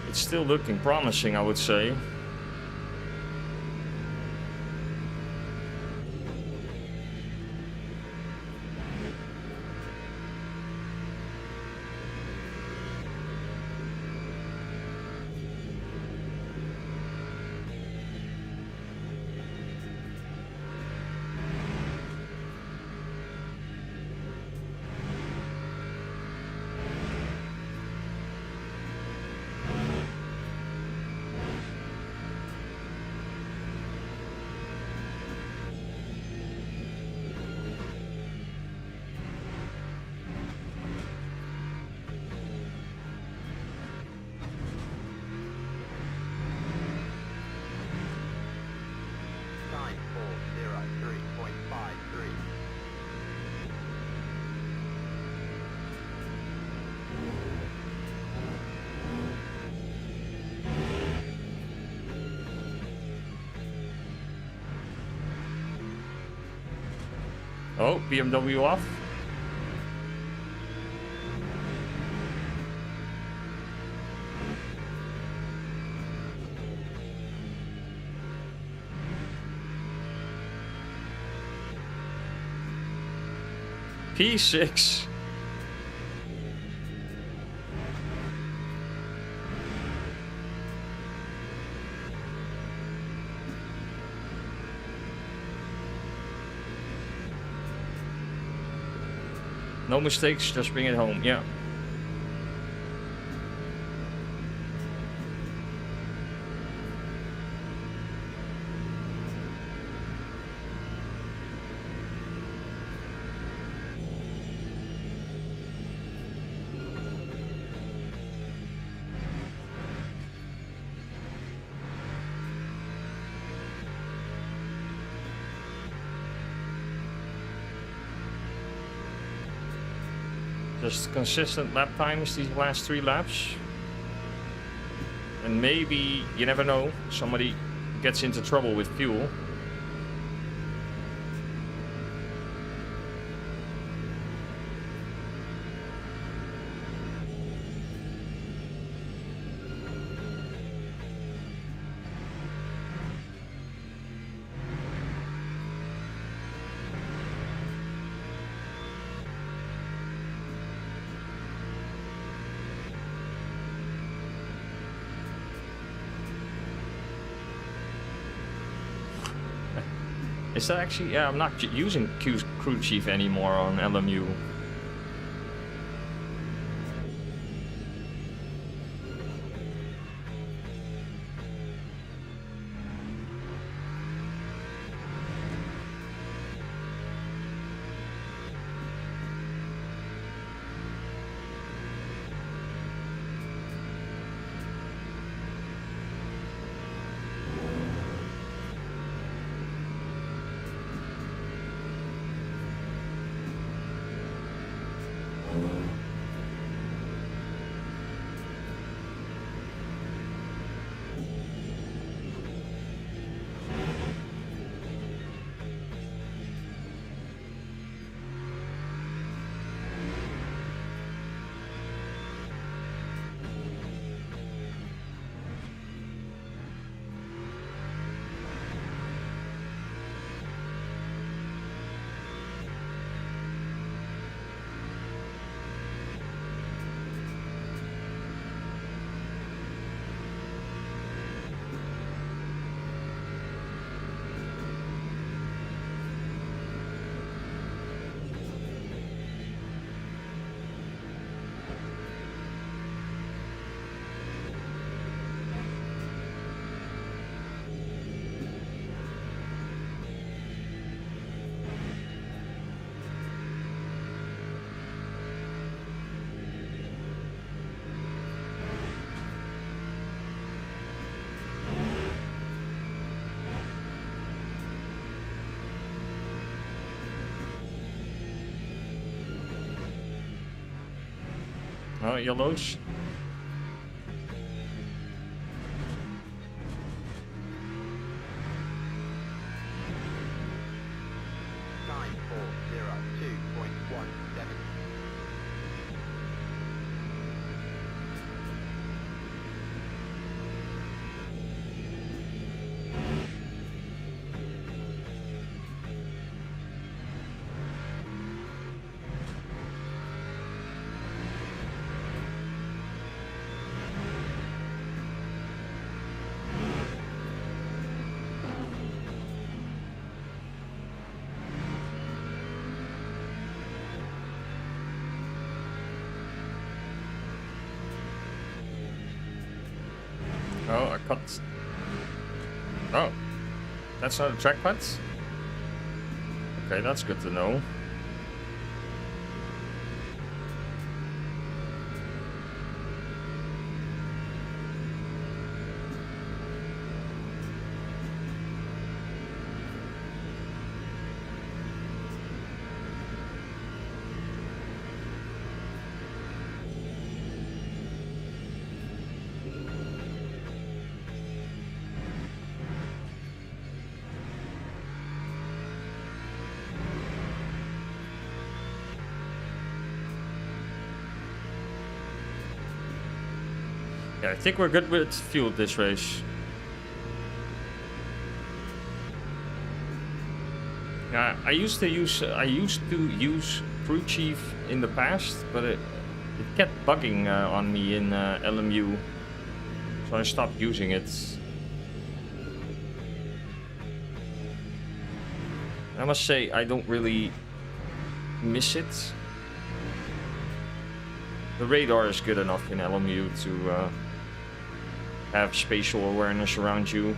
it's still looking promising, I would say. Oh, BMW off. P6. No mistakes, just bring it home. Yeah. Just consistent lap times these last 3 laps. And maybe, you never know, somebody gets into trouble with fuel. Is that actually, yeah, I'm not using Crew Chief anymore on LMU. Oh, yellows. cut. Oh, that's not a track cut? Okay, that's good to know. Yeah, I think we're good with fuel this race. Yeah, I used to use Crew Chief in the past, but it kept bugging on me in LMU, so I stopped using it. I must say I don't really miss it. The radar is good enough in LMU to have spatial awareness around you.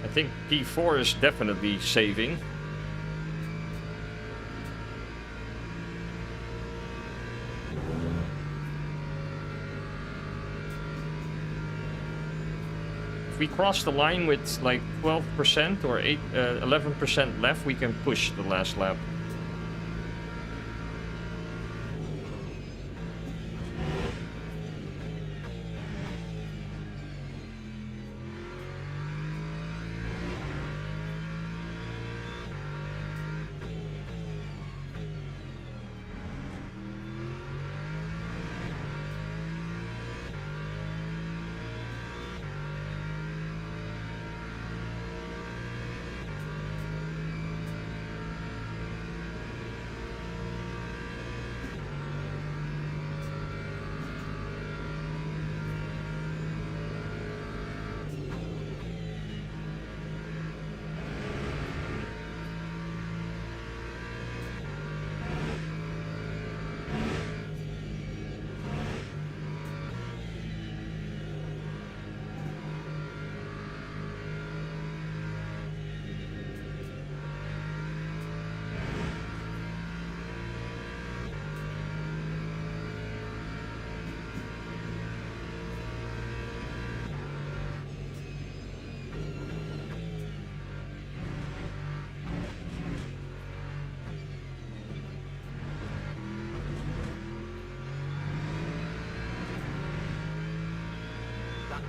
I think P4 is definitely saving. If we cross the line with like 12% or 11% left, we can push the last lap.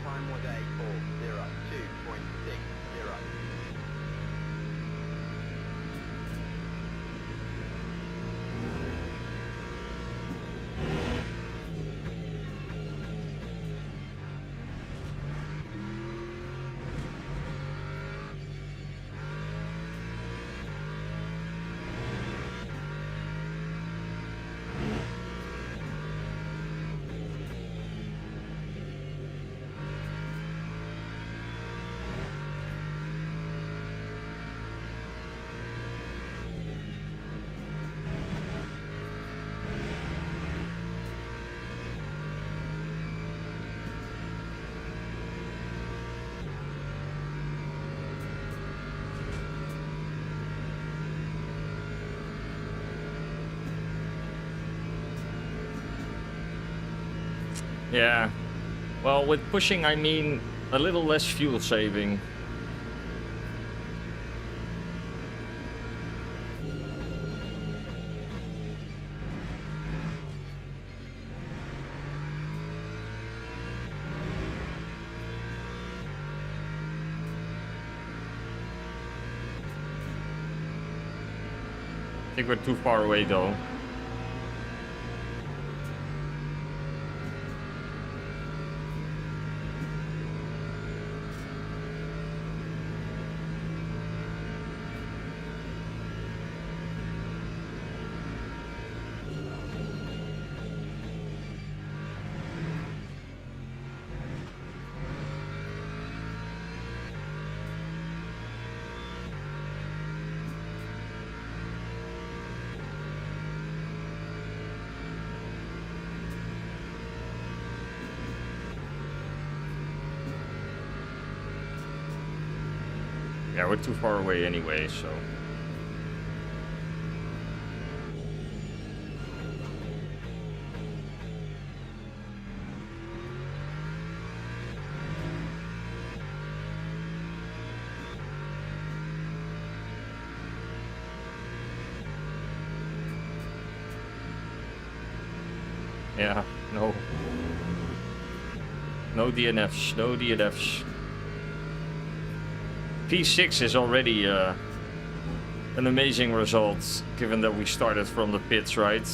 Time was a 4:02.60. Yeah. Well, with pushing, I mean a little less fuel saving. I think we're too far away though. Yeah, we're too far away anyway, so... Yeah, no. No DNFs, no DNFs. P6 is already an amazing result, given that we started from the pits, right?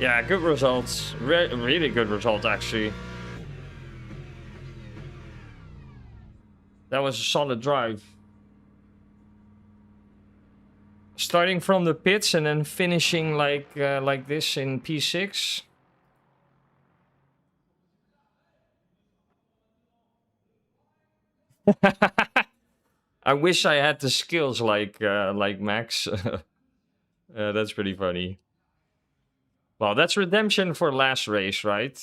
Yeah, good results. Really good result, actually. That was a solid drive. Starting from the pits and then finishing like this in P6. I wish I had the skills like Max. That's pretty funny. Well, that's redemption for last race, right?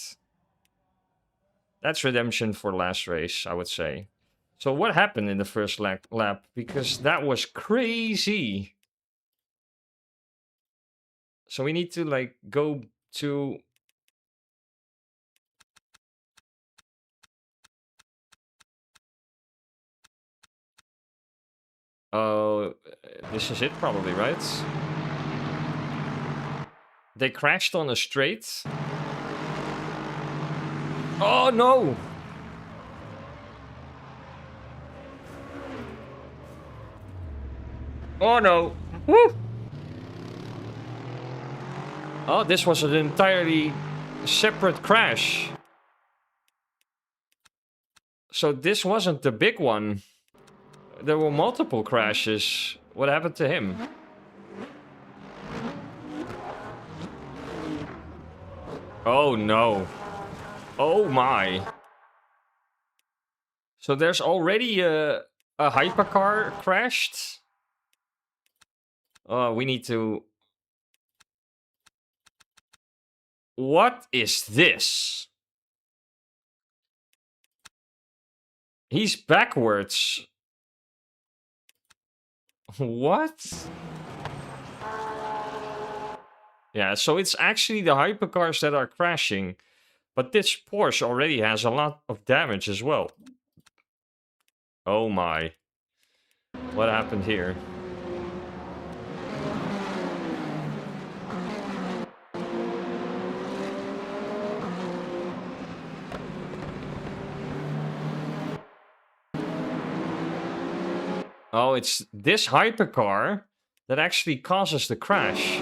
That's redemption for last race, I would say. So what happened in the first lap? Because that was crazy. So we need to like go to... Oh, this is it probably, right? They crashed on a straight. Oh no! Oh no! Woo! Oh, this was an entirely separate crash. So this wasn't the big one. There were multiple crashes. What happened to him? Oh no. Oh my. So there's already a hypercar crashed? Oh, we need to... What is this? He's backwards. What? Yeah, so it's actually the hypercars that are crashing. But this Porsche already has a lot of damage as well. Oh my. What happened here? Oh, it's this hypercar that actually causes the crash.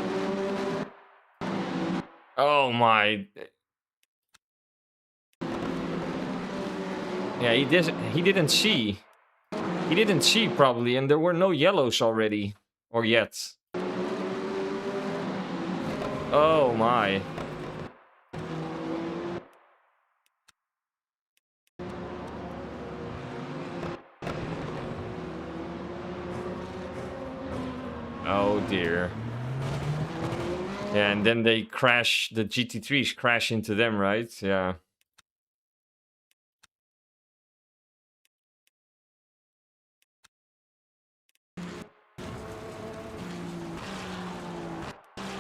Oh my. Yeah, he didn't see. He didn't see probably, and there were no yellows already. Or yet. Oh my. Oh dear. Yeah, and then they crash, the GT3s crash into them, right? Yeah.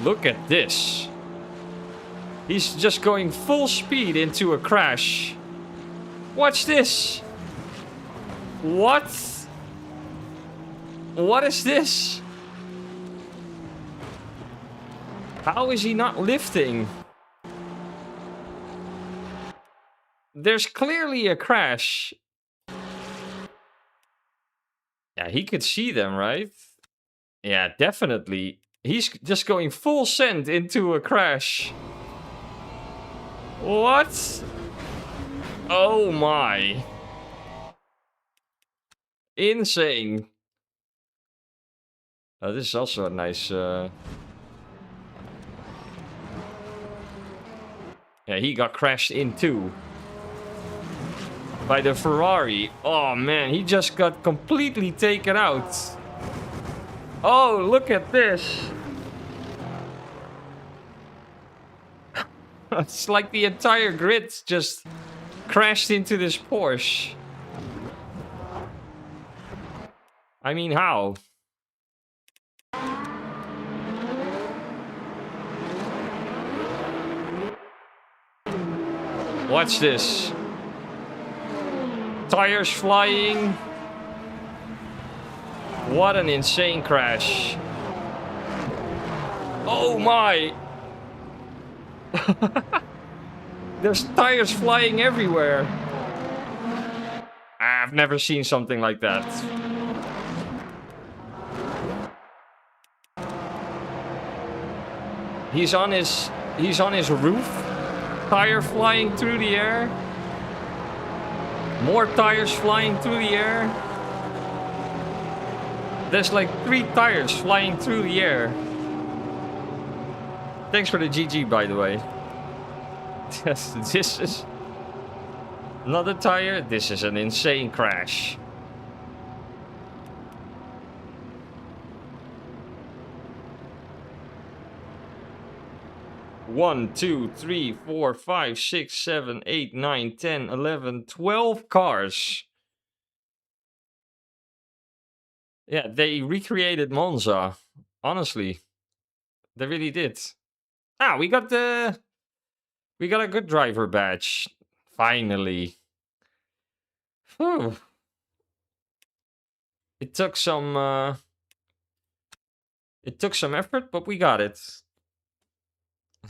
Look at this. He's just going full speed into a crash. Watch this. What? What is this? How is he not lifting? There's clearly a crash. Yeah, he could see them, right? Yeah, definitely. He's just going full send into a crash. What? Oh my. Insane. This is also a nice... Yeah, he got crashed into by the Ferrari. Oh man, he just got completely taken out. Oh, look at this. It's like the entire grid just crashed into this Porsche. I mean, how? Watch this. Tires flying. What an insane crash. Oh my. There's tires flying everywhere. I've never seen something like that. He's on his roof. Tire flying through the air. More tires flying through the air. There's like 3 tires flying through the air. Thanks for the GG, by the way. This is another tire. This is an insane crash. One, 2, 3, 4, 5, 6, 7, 8, 9, 10, 11, 12 cars. Yeah, they recreated Monza. Honestly, they really did. Ah, we got a good driver badge. Finally. Whew. It took some effort, but we got it.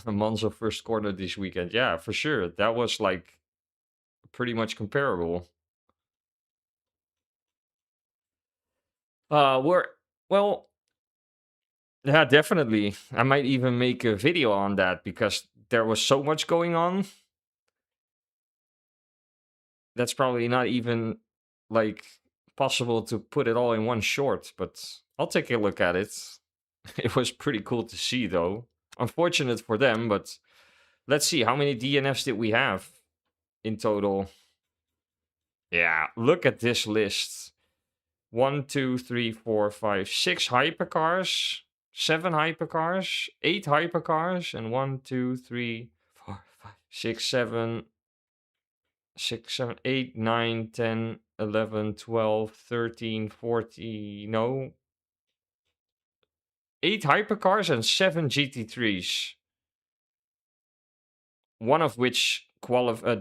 Monza first corner this weekend. Yeah, for sure. That was like pretty much comparable. Well, yeah, definitely. I might even make a video on that because there was so much going on. That's probably not even like possible to put it all in one short, but I'll take a look at it. It was pretty cool to see though. Unfortunate for them, but let's see, how many DNFs did we have in total? Yeah, look at this list. 1, 2, 3, 4, 5, 6 hypercars, 7 hypercars, 8 hypercars, and 1, 2, 3, 4, 5, 6, 7, 8, 9, 10, 11, 12, 13, 14, no. 8 hypercars and 7 GT3s. One of which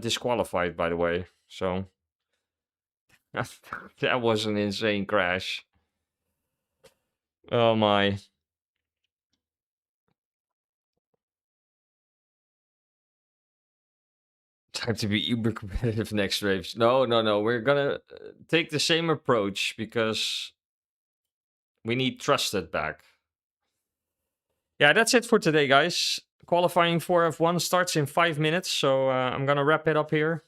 disqualified, by the way. So that was an insane crash. Oh my. Time to be uber competitive next race. No. We're gonna take the same approach because we need Trusted back. Yeah, that's it for today, guys. Qualifying for F1 starts in 5 minutes, so I'm gonna wrap it up here.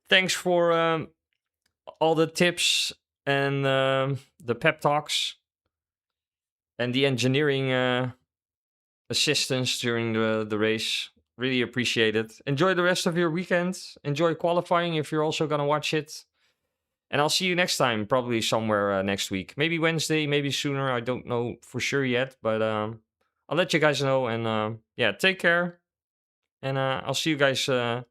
Thanks for all the tips and the pep talks and the engineering assistance during the race. Really appreciate it. Enjoy the rest of your weekend. Enjoy qualifying if you're also gonna watch it. And I'll see you next time, probably somewhere next week. Maybe Wednesday, maybe sooner. I don't know for sure yet, but I'll let you guys know. And yeah, take care. And I'll see you guys later.